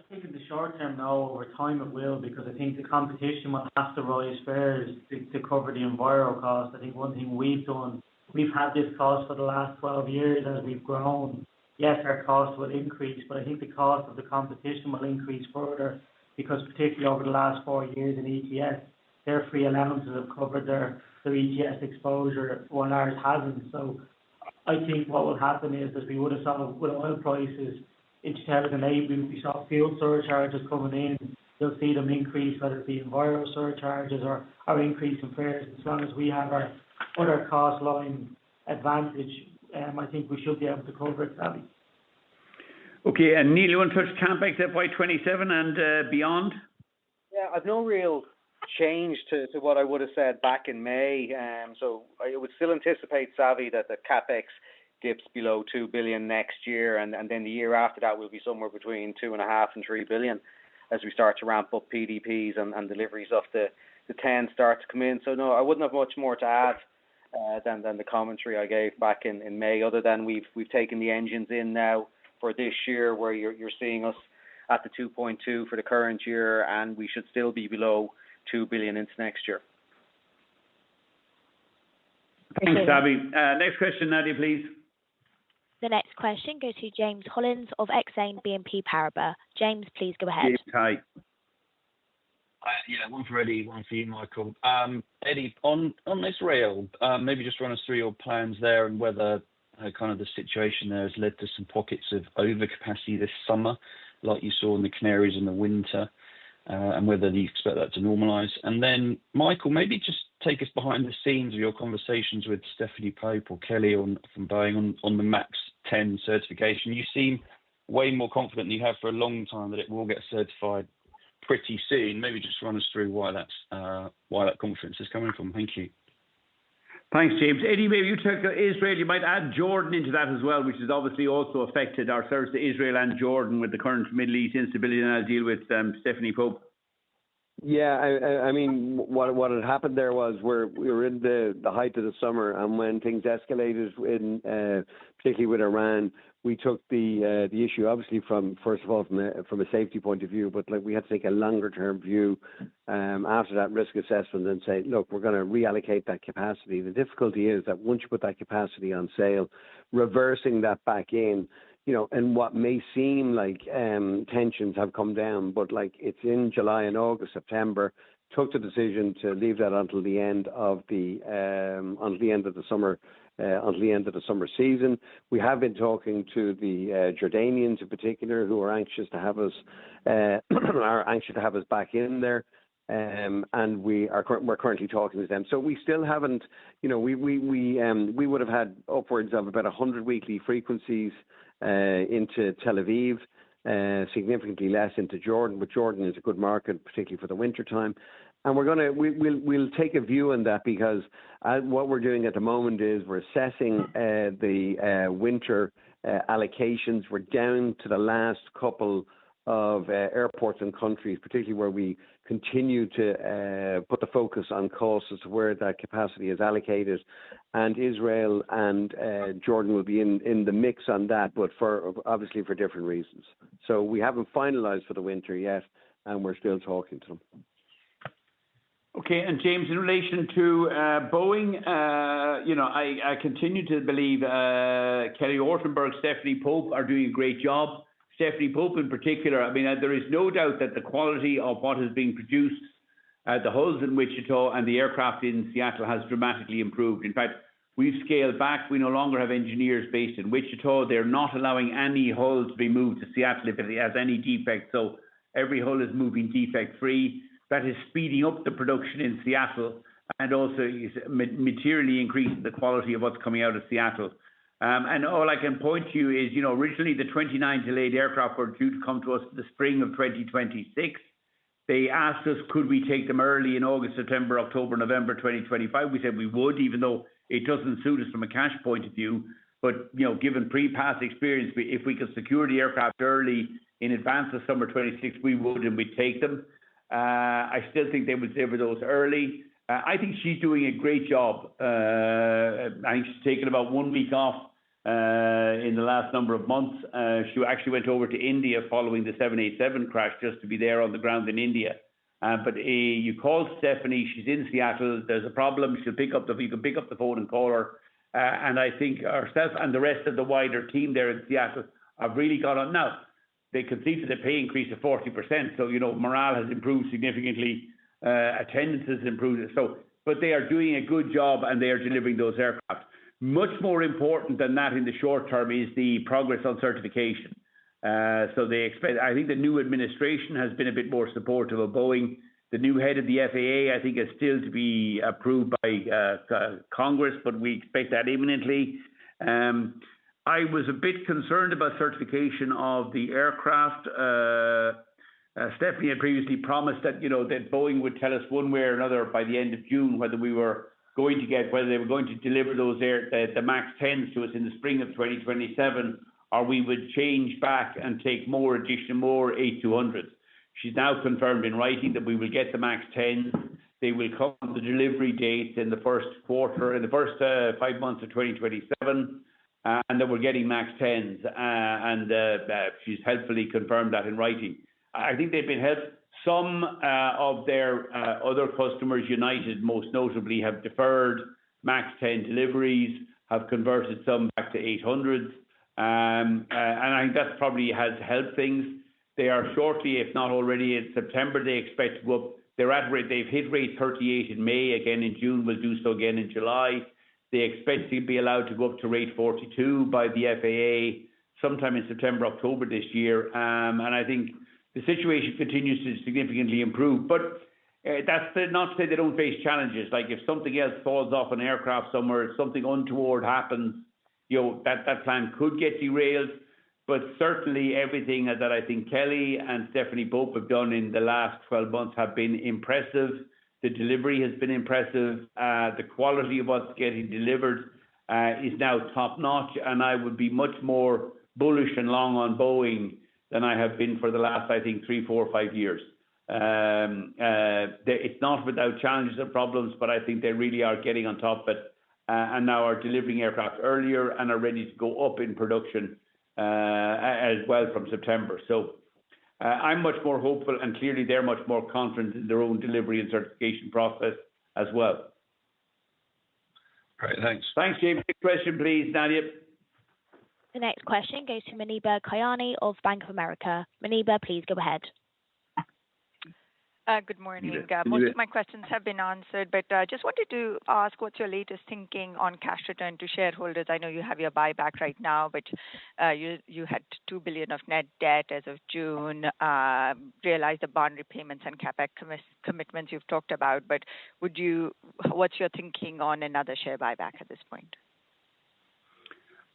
think in the short term, no. Over time it will, because I think the competition will have to rise fares to cover the enviro cost. I think one thing we've done, we've had this cost for the last 12 years as we've grown. Yes, our costs will increase, but I think the cost of the competition will increase further, because particularly over the last 4 years in ETS, their free allowances have covered their ETS exposure, while ours hasn't. So I think what will happen is, as we would have saw with oil prices in 2008, we saw fuel surcharges coming in. You'll see them increase, whether it be enviro surcharges or increase in fares. As long as we have our other cost line advantage, I think we should be able to cover it, Savi. Okay, and Neil, you want to touch CapEx FY27 and beyond? Yeah, I've no real change to what I would have said back in May. So I would still anticipate, Savi, that the CapEx dips below 2 billion next year, and then the year after that will be somewhere between 2.5 and 3 billion as we start to ramp up PDPs and deliveries of the 10 start to come in. So no, I wouldn't have much more to add than the commentary I gave back in May, other than we've taken the engines in now for this year, where you're seeing us at the 2.2 for the current year, and we should still be below 2 billion into next year. Thanks, Savi. Next question, Nadia, please. The next question goes to James Hollins of Exane BNP Paribas. James, please go ahead. James, hi. Yeah, one for Eddie, one for you, Michael. Eddie, on this rail, maybe just run us through your plans there, and whether kind of the situation there has led to some pockets of overcapacity this summer, like you saw in the Canaries in the winter, and whether you expect that to normalise. And then, Michael, maybe just take us behind the scenes of your conversations with Stephanie Pope or Kelly from Boeing on the MAX 10 certification? You seem way more confident than you have for a long time that it will get certified pretty soon. Maybe just run us through why that confidence is coming from. Thank you. Thanks, James. Eddie, maybe you took Israel. You might add Jordan into that as well, which has obviously also affected our service to Israel and Jordan with the current Middle East instability, and I'll deal with Stephanie Pope. Yeah, I mean, what had happened there was we were in the height of the summer, and when things escalated, particularly with Iran, we took the issue obviously from a safety point of view, but like we had to take a longer term view after that risk assessment and say, look, we're going to reallocate that capacity. The difficulty is that once you put that capacity on sale, reversing that back in, and what may seem like tensions have come down, but like it's in July and August, September, took the decision to leave that until the end of the summer season. We have been talking to the Jordanians in particular, who are anxious to have us back in there. And we're currently talking to them. So we still haven't, we would have had upwards of about 100 weekly frequencies into Tel Aviv, significantly less into Jordan, but Jordan is a good market, particularly for the winter time. And we'll take a view on that, because what we're doing at the moment is we're assessing the winter allocations. We're down to the last couple of airports and countries, particularly where we continue to put the focus on costs as to where that capacity is allocated. And Israel and Jordan will be in the mix on that, but obviously for different reasons. So we haven't finalised for the winter yet, and we're still talking to them. Okay, and James, in relation to Boeing, I continue to believe Kelly Ortenberg, Stephanie Pope are doing a great job. Stephanie Pope in particular, I mean, there is no doubt that the quality of what is being produced at the hulls in Wichita and the aircraft in Seattle has dramatically improved. In fact, we've scaled back. We no longer have engineers based in Wichita. They're not allowing any hull to be moved to Seattle if it has any defects. So every hull is moving defect-free. That is speeding up the production in Seattle and also is materially increasing the quality of what's coming out of Seattle. And all I can point to you is, originally the 29 delayed aircraft were due to come to us in the spring of 2026. They asked us, could we take them early in August, September, October, November 2025? We said we would, even though it doesn't suit us from a cash point of view. But, given past experience, if we could secure the aircraft early in advance of summer 26, we would, and we'd take them. I still think they would deliver those early. I think she's doing a great job. I think she's taken about 1 week off in the last number of months. She actually went over to India following the 787 crash just to be there on the ground in India. But you call Stephanie, she's in Seattle. There's a problem. You can pick up the phone and call her. And I think herself and the rest of the wider team there in Seattle have really got on. Now, they conceded a pay increase of 40%. So, morale has improved significantly. Attendance has improved. But they are doing a good job and they are delivering those aircraft. Much more important than that in the short term is the progress on certification. So they expect, I think the new administration has been a bit more supportive of Boeing. The new head of the FAA, I think, is still to be approved by Congress, but we expect that imminently. I was a bit concerned about certification of the aircraft. Stephanie had previously promised that, that Boeing would tell us one way or another by the end of June whether they were going to deliver those the MAX 10s to us in the spring of 2027, or we would change back and take more 8200s. She's now confirmed in writing that we will get the MAX 10s. They will come on the delivery dates in the first 5 months of 2027. And that we're getting MAX 10s, and she's helpfully confirmed that in writing. I think they've been helped. Some of their other customers, United most notably, have deferred MAX 10 deliveries, have converted some back to 800s, and I think that probably has helped things. They are shortly, if not already in September, they expect to go up. They've hit rate 38 in May, again in June, will do so again in July. They expect to be allowed to go up to rate 42 by the FAA sometime in September, October this year. And I think the situation continues to significantly improve. But not to say they don't face challenges. Like if something else falls off an aircraft somewhere, something untoward happens, that plan could get derailed. But certainly everything that I think Kelly and Stephanie Pope have done in the last 12 months have been impressive. The delivery has been impressive. The quality of what's getting delivered is now top notch, and I would be much more bullish and long on Boeing than I have been for the last, I think, 3, 4, 5 years. It's not without challenges and problems, but I think they really are getting on top of it, and now are delivering aircraft earlier and are ready to go up in production as well from September. So I'm much more hopeful, and clearly they're much more confident in their own delivery and certification process as well. Great, thanks. Thanks, James. Next question, please, Nadia. The next question goes to Muneeba Kayani of Bank of America. Muneeba, please go ahead. Good morning. Most of my questions have been answered, but just wanted to ask what's your latest thinking on cash return to shareholders? I know you have your buyback right now, but you had 2 billion of net debt as of June. Realize the bond repayments and CapEx commitments you've talked about, but what's your thinking on another share buyback at this point?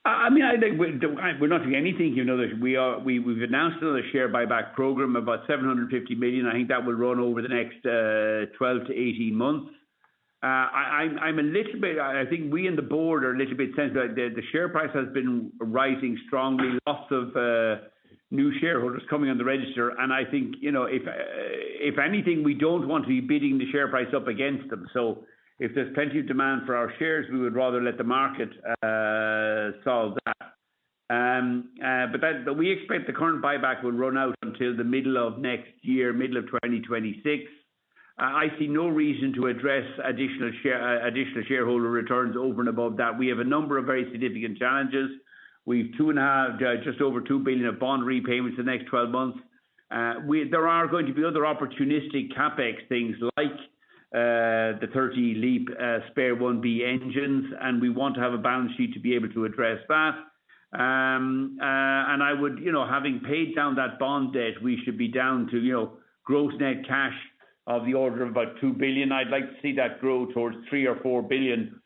I mean, I think we're not doing anything. We've announced another share buyback program, about 750 million. I think that will run over the next 12 to 18 months. I'm a little bit. I think we and the board are a little bit sensitive. The share price has been rising strongly. Lots of new shareholders coming on the register, and I think if anything, we don't want to be bidding the share price up against them. So if there's plenty of demand for our shares, we would rather let the market solve that. But we expect the current buyback will run out until the middle of next year, middle of 2026. I see no reason to address additional shareholder returns over and above that. We have a number of very significant challenges. We've just over 2 billion of bond repayments in the next 12 months. There are going to be other opportunistic CapEx things like the 30 LEAP spare 1B engines, and we want to have a balance sheet to be able to address that. And I would, having paid down that bond debt, we should be down to, gross net cash of the order of about 2 billion. I'd like to see that grow towards 3 or 4 billion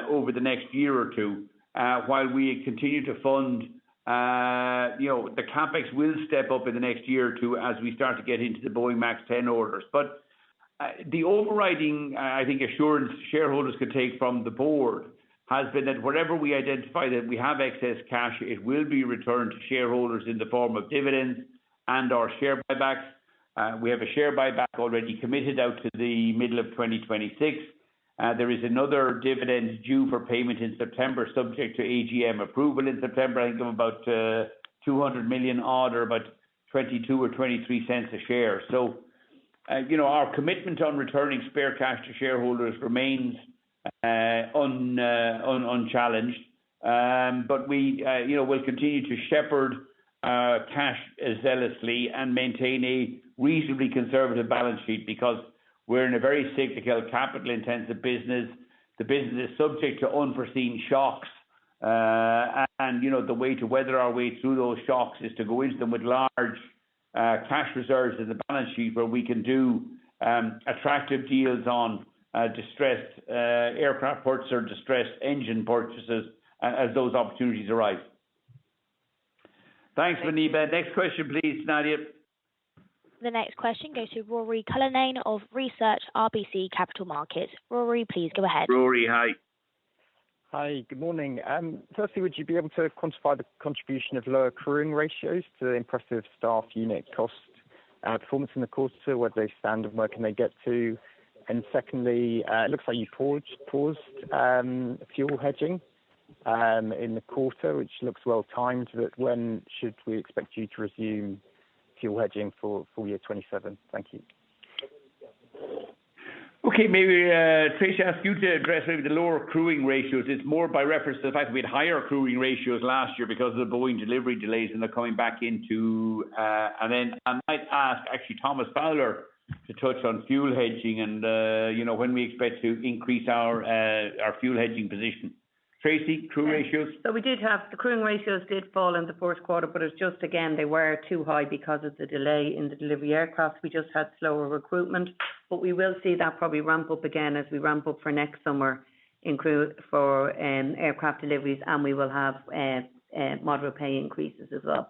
over the next year or two, while we continue to fund. The CapEx will step up in the next year or two as we start to get into the Boeing MAX 10 orders. But the overriding, I think, assurance shareholders could take from the board has been that wherever we identify that we have excess cash, it will be returned to shareholders in the form of dividends and or share buybacks. We have a share buyback already committed out to the middle of 2026. There is another dividend due for payment in September, subject to AGM approval in September. I think of about 200 million odd, or about 22 or 23 cents a share. So, our commitment on returning spare cash to shareholders remains unchallenged. But we, will continue to shepherd cash zealously and maintain a reasonably conservative balance sheet, because we're in a very cyclical, capital-intensive business. The business is subject to unforeseen shocks, and the way to weather our way through those shocks is to go into them with large cash reserves in the balance sheet, where we can do attractive deals on distressed aircraft purchases or distressed engine purchases as those opportunities arise. Thanks, Muneeba. Next question, please, Nadia. The next question goes to Rory Cullinan of Research RBC Capital Markets. Rory, please go ahead. Rory, hi. Hi, good morning. Firstly, would you be able to quantify the contribution of lower crewing ratios to the impressive staff unit cost performance in the quarter, where they stand and where can they get to? And secondly, it looks like you paused fuel hedging in the quarter, which looks well timed. But when should we expect you to resume fuel hedging for full year 27? Thank you. Okay, maybe Tracy, ask you to address maybe the lower crewing ratios. It's more by reference to the fact that we had higher crewing ratios last year because of the Boeing delivery delays, and they're coming back into. And then I might ask actually Thomas Fowler to touch on fuel hedging and when we expect to increase our fuel hedging position. Tracy, crew ratios? So we did have, the crewing ratios did fall in the fourth quarter, but it's just, again, they were too high because of the delay in the delivery aircraft. We just had slower recruitment. but we will see that probably ramp up again as we ramp up for next summer in crew for aircraft deliveries, and we will have moderate pay increases as well.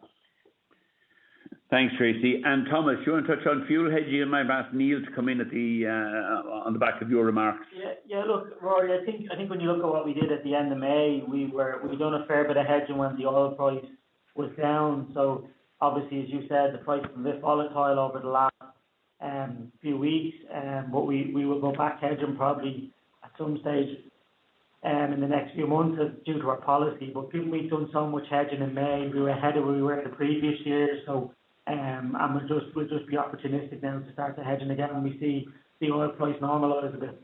Thanks, Tracy. And Thomas, you want to touch on fuel hedging? And I've asked Neil to come in at the on the back of your remarks. Yeah. Look, Rory, I think when you look at what we did at the end of May, we done a fair bit of hedging when the oil price was down. So obviously, as you said, the price was a bit volatile over the last few weeks, but we will go back hedging probably at some stage in the next few months due to our policy. But given we've done so much hedging in May, we were ahead of where we were the previous year. So and we'll just be opportunistic now to start the hedging again when we see the oil price normalise a bit.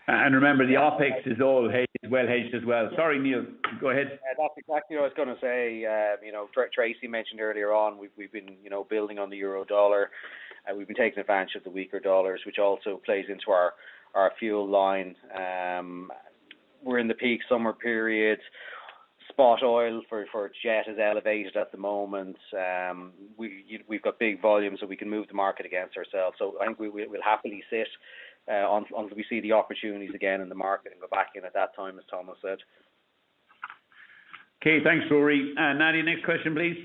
And remember, the OPEX is all hedged, well hedged as well. Sorry, Neil, go ahead. That's exactly what I was going to say. Tracy mentioned earlier on, we've been, building on the euro dollar. We've been taking advantage of the weaker dollars, which also plays into our fuel line. We're in the peak summer period. Spot oil for jet is elevated at the moment. We've got big volumes, so we can move the market against ourselves. So I think we'll happily sit until we see the opportunities again in the market and go back in at that time, as Thomas said. Okay, thanks, Rory. Nadia, next question, please.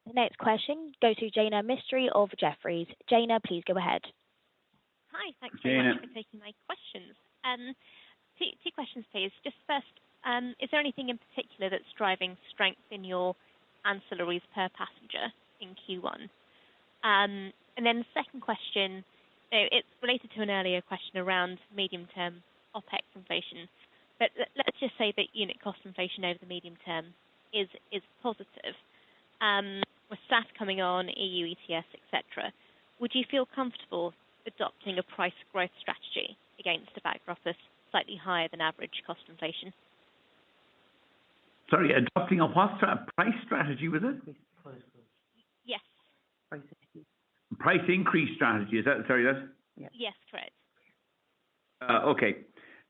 The next question goes to Jaina Mistry of Jefferies. Jaina, please go ahead. Hi, thanks very much for taking my questions. Two questions, please. Just first, is there anything in particular that's driving strength in your ancillaries per passenger in Q1? And then the second question, it's related to an earlier question around medium-term OPEX inflation. But let's just say that unit cost inflation over the medium term is positive. With SAF coming on, EU ETS, etc., would you feel comfortable adopting a price growth strategy against a backdrop of slightly higher than average cost inflation? Sorry, adopting a what price strategy, was it? Yes. Price increase strategy, is that, sorry, that's? Yes, correct. Okay.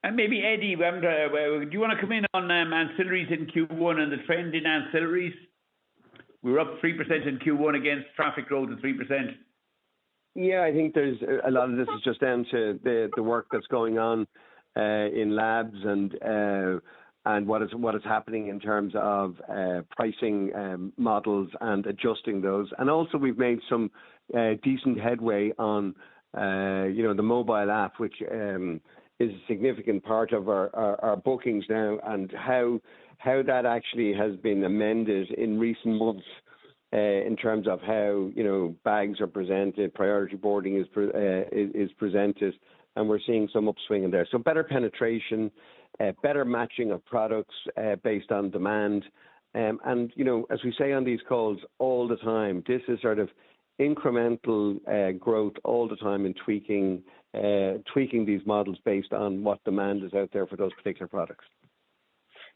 And maybe Eddie, do you want to come in on ancillaries in Q1 and the trend in ancillaries? We were up 3% in Q1 against traffic growth of 3%. Yeah, I think there's a lot of this is just down to the work that's going on in labs and what is happening in terms of pricing models and adjusting those. And also we've made some decent headway on the mobile app, which is a significant part of our bookings now, and how that actually has been amended in recent months in terms of how bags are presented, priority boarding is presented, and we're seeing some upswing in there. So better penetration, better matching of products based on demand, and as we say on these calls all the time, this is sort of incremental growth all the time in tweaking these models based on what demand is out there for those particular products.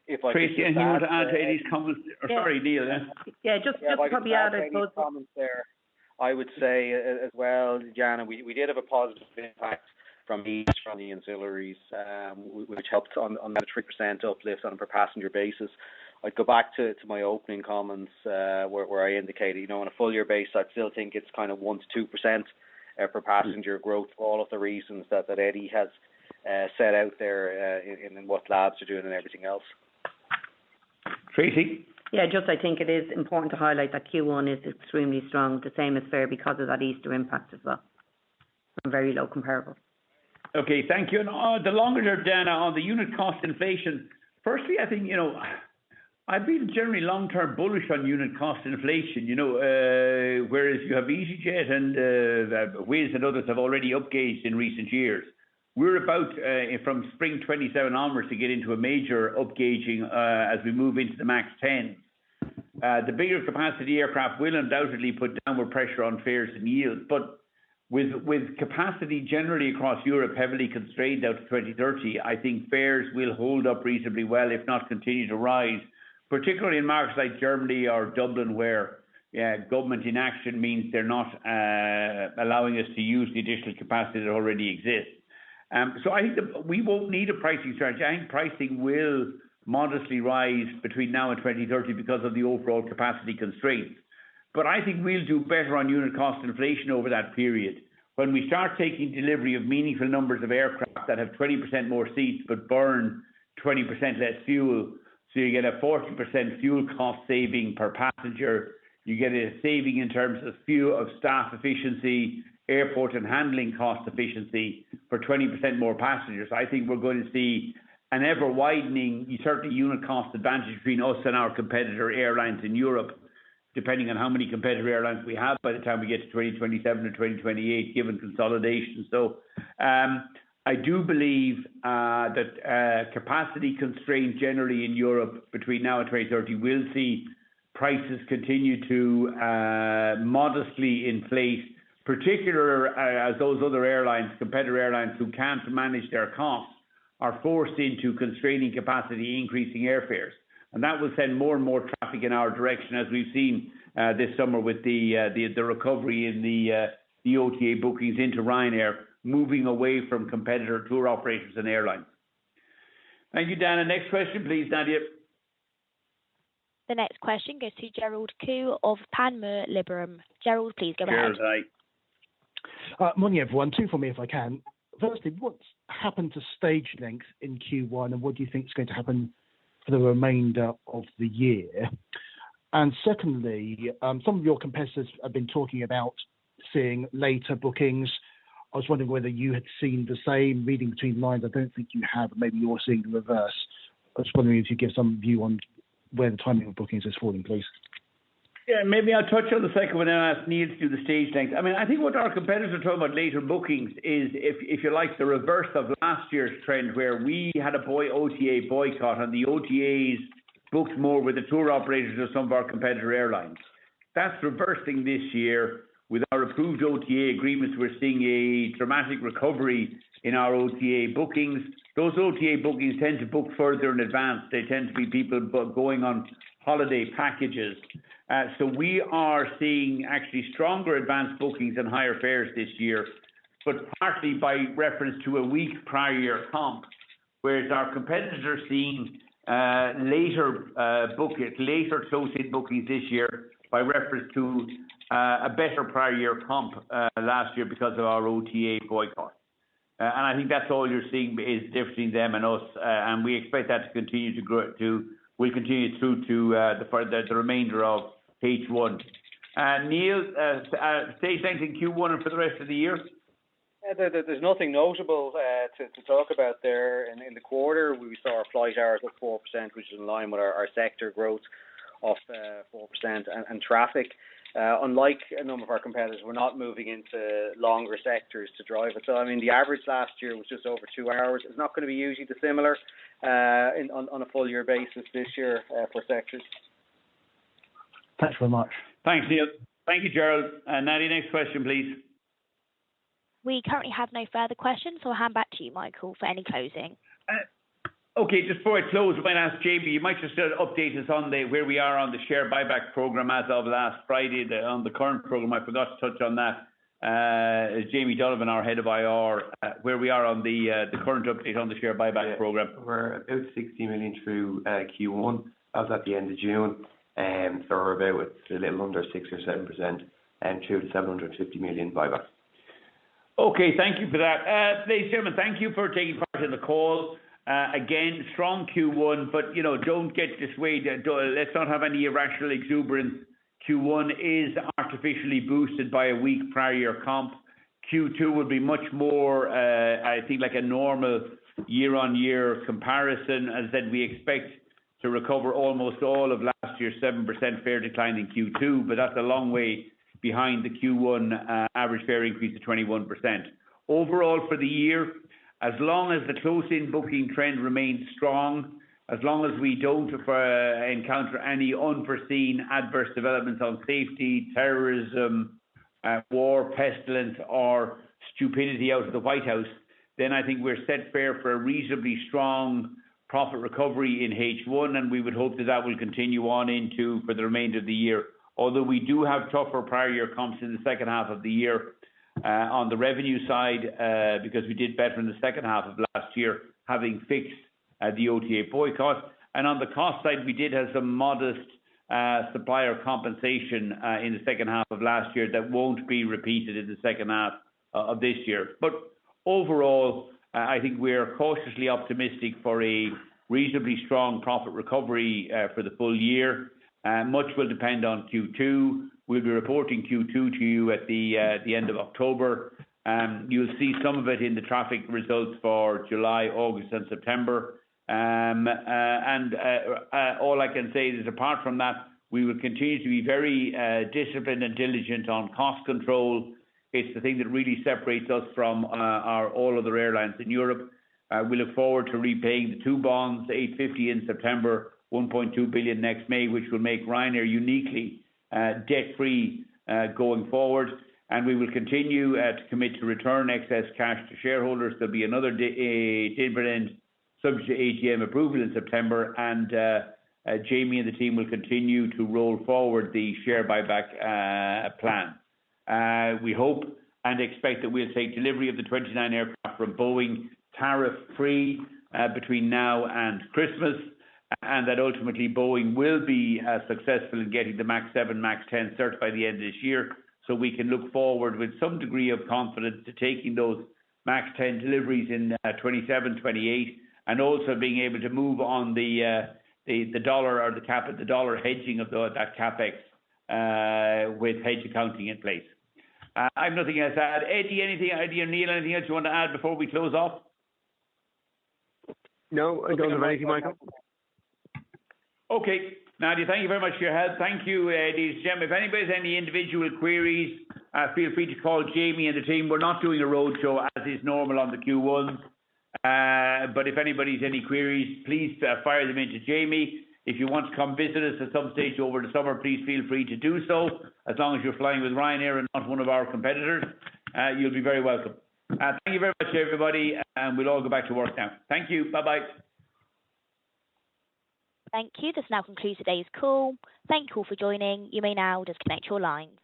If I Tracy, anything you want to add to Eddie's comments? Sorry, Neil. Just probably add Eddie's comments there. I would say as well, Jana, we did have a positive impact from the ancillaries, which helped on that 3% uplift on a per passenger basis. I'd go back to my opening comments where I indicated, on a full year basis, I still think it's kind of 1 to 2% per passenger growth for all of the reasons that Eddie has set out there in what labs are doing and everything else. Tracy? Yeah, I think it is important to highlight that Q1 is extremely strong. The same is fair because of that Easter impact as well. From very low comparable. Okay, thank you. And the longer term, Dana, on the unit cost inflation, firstly, I think, I've been generally long-term bullish on unit cost inflation, whereas you have EasyJet and Wizz and others have already upgauged in recent years. We're about, from spring 27 onwards, to get into a major upgauging as we move into the MAX 10. The bigger capacity aircraft will undoubtedly put downward pressure on fares and yields, but with capacity generally across Europe heavily constrained out to 2030, I think fares will hold up reasonably well, if not continue to rise, particularly in markets like Germany or Dublin, where government inaction means they're not allowing us to use the additional capacity that already exists. So I think that we won't need a pricing strategy. I think pricing will modestly rise between now and 2030 because of the overall capacity constraints. But I think we'll do better on unit cost inflation over that period. when we start taking delivery of meaningful numbers of aircraft that have 20% more seats but burn 20% less fuel, so you get a 40% fuel cost saving per passenger, you get a saving in terms of fuel, of staff efficiency, airport and handling cost efficiency for 20% more passengers. I think we're going to see an ever widening, certainly unit cost advantage between us and our competitor airlines in Europe, depending on how many competitor airlines we have by the time we get to 2027 or 2028, given consolidation. So I do believe that capacity constraints generally in Europe between now and 2030 will see prices continue to modestly inflate, particularly as those other airlines, competitor airlines who can't manage their costs, are forced into constraining capacity, increasing airfares. And that will send more and more traffic in our direction, as we've seen this summer with the recovery in the OTA bookings into Ryanair, moving away from competitor tour operators and airlines. Thank you, Dana. Next question, please, Nadia. The next question goes to Gerald Koo of Panmure Liberum. Gerald, please go ahead. Gerald, hi. Morning, everyone. Two for me, if I can. Firstly, what's happened to stage length in Q1, and what do you think is going to happen for the remainder of the year? And secondly, some of your competitors have been talking about seeing later bookings. I was wondering whether you had seen the same. Reading between lines, I don't think you have. Maybe you're seeing the reverse. I was wondering if you give some view on where the timing of bookings is falling, please. Yeah, maybe I'll touch on the second one and ask Neil to do the stage length. I mean, I think what our competitors are talking about later bookings is, if you like, the reverse of last year's trend, where we had a OTA boycott and the OTAs booked more with the tour operators of some of our competitor airlines. That's reversing this year. With our approved OTA agreements, we're seeing a dramatic recovery in our OTA bookings. Those OTA bookings tend to book further in advance. They tend to be people going on holiday packages. So we are seeing actually stronger advanced bookings and higher fares this year, but partly by reference to a weak prior year comp, whereas our competitors are seeing later close-in bookings this year by reference to a better prior year comp last year because of our OTA boycott. And I think that's all you're seeing is difference between them and us, and we expect that to continue to grow. Will continue through to the remainder of H1. Neil, stage length in Q1 and for the rest of the year? There's nothing notable to talk about there. In the quarter, we saw our flight hours up 4%, which is in line with our sector growth of 4%, and traffic. Unlike a number of our competitors, we're not moving into longer sectors to drive it. So, I mean, the average last year was just over 2 hours. It's not going to be hugely dissimilar on a full year basis this year for sectors. Thanks very much. Thanks, Neil. Thank you, Gerald. Nadia, next question, please. We currently have no further questions, so I'll hand back to you, Michael, for any closing. Okay, just before I close, I might ask Jamie, you might just update us on where we are on the share buyback program as of last Friday, on the current program. I forgot to touch on that. Jamie Donovan, our head of IR, where we are on the current update on the share buyback program. We're about 60 million through Q1 as at the end of June, so we're about a little under 6 or 7% and through the 750 million buyback. Okay, thank you for that. Ladies and gentlemen, thank you for taking part in the call. Again, strong Q1, but don't get dissuaded. Let's not have any irrational exuberance. Q1 is artificially boosted by a weak prior year comp. Q2 will be much more, I think, like a normal year-on-year comparison. As I said, we expect to recover almost all of last year's 7% fare decline in Q2, but that's a long way behind the Q1 average fare increase of 21%. Overall for the year, as long as the close-in booking trend remains strong, as long as we don't encounter any unforeseen adverse developments on safety, terrorism, war, pestilence, or stupidity out of the White House, then I think we're set fair for a reasonably strong profit recovery in H1, and we would hope that will continue on for the remainder of the year. Although we do have tougher prior year comps in the second half of the year on the revenue side, because we did better in the second half of last year, having fixed the OTA boycott. And on the cost side, we did have some modest supplier compensation in the second half of last year that won't be repeated in the second half of this year. But overall, I think we're cautiously optimistic for a reasonably strong profit recovery for the full year. Much will depend on Q2. We'll be reporting Q2 to you at the end of October. You'll see some of it in the traffic results for July, August and September. All I can say is, apart from that, we will continue to be very disciplined and diligent on cost control. It's the thing that really separates us from all other airlines in Europe. We look forward to repaying the 2 bonds, 850 in September, 1.2 billion next May, which will make Ryanair uniquely debt-free going forward. And we will continue to commit to return excess cash to shareholders. There'll be another dividend subject to AGM approval in September, and Jamie and the team will continue to roll forward the share buyback plan. We hope and expect that we'll take delivery of the 29 aircraft from Boeing tariff-free between now and Christmas, and that ultimately Boeing will be successful in getting the MAX 7, MAX 10 certified by the end of this year, so we can look forward with some degree of confidence to taking those MAX 10 deliveries in 27, 28, and also being able to move on the dollar or the dollar hedging of that capex with hedge accounting in place. I have nothing else to add. Eddie, or Neil, anything else you want to add before we close off? No, I don't have anything, Michael. Okay. Nadia, thank you very much for your help. Thank you, ladies and gentlemen. If anybody has any individual queries, feel free to call Jamie and the team. We're not doing a roadshow as is normal on the Q1s. But if anybody has any queries, please fire them into Jamie. If you want to come visit us at some stage over the summer, please feel free to do so. As long as you're flying with Ryanair and not one of our competitors, you'll be very welcome. Thank you very much, everybody, and we'll all go back to work now. Thank you. Bye-bye. Thank you. This now concludes today's call. Thank you all for joining. You may now disconnect your lines.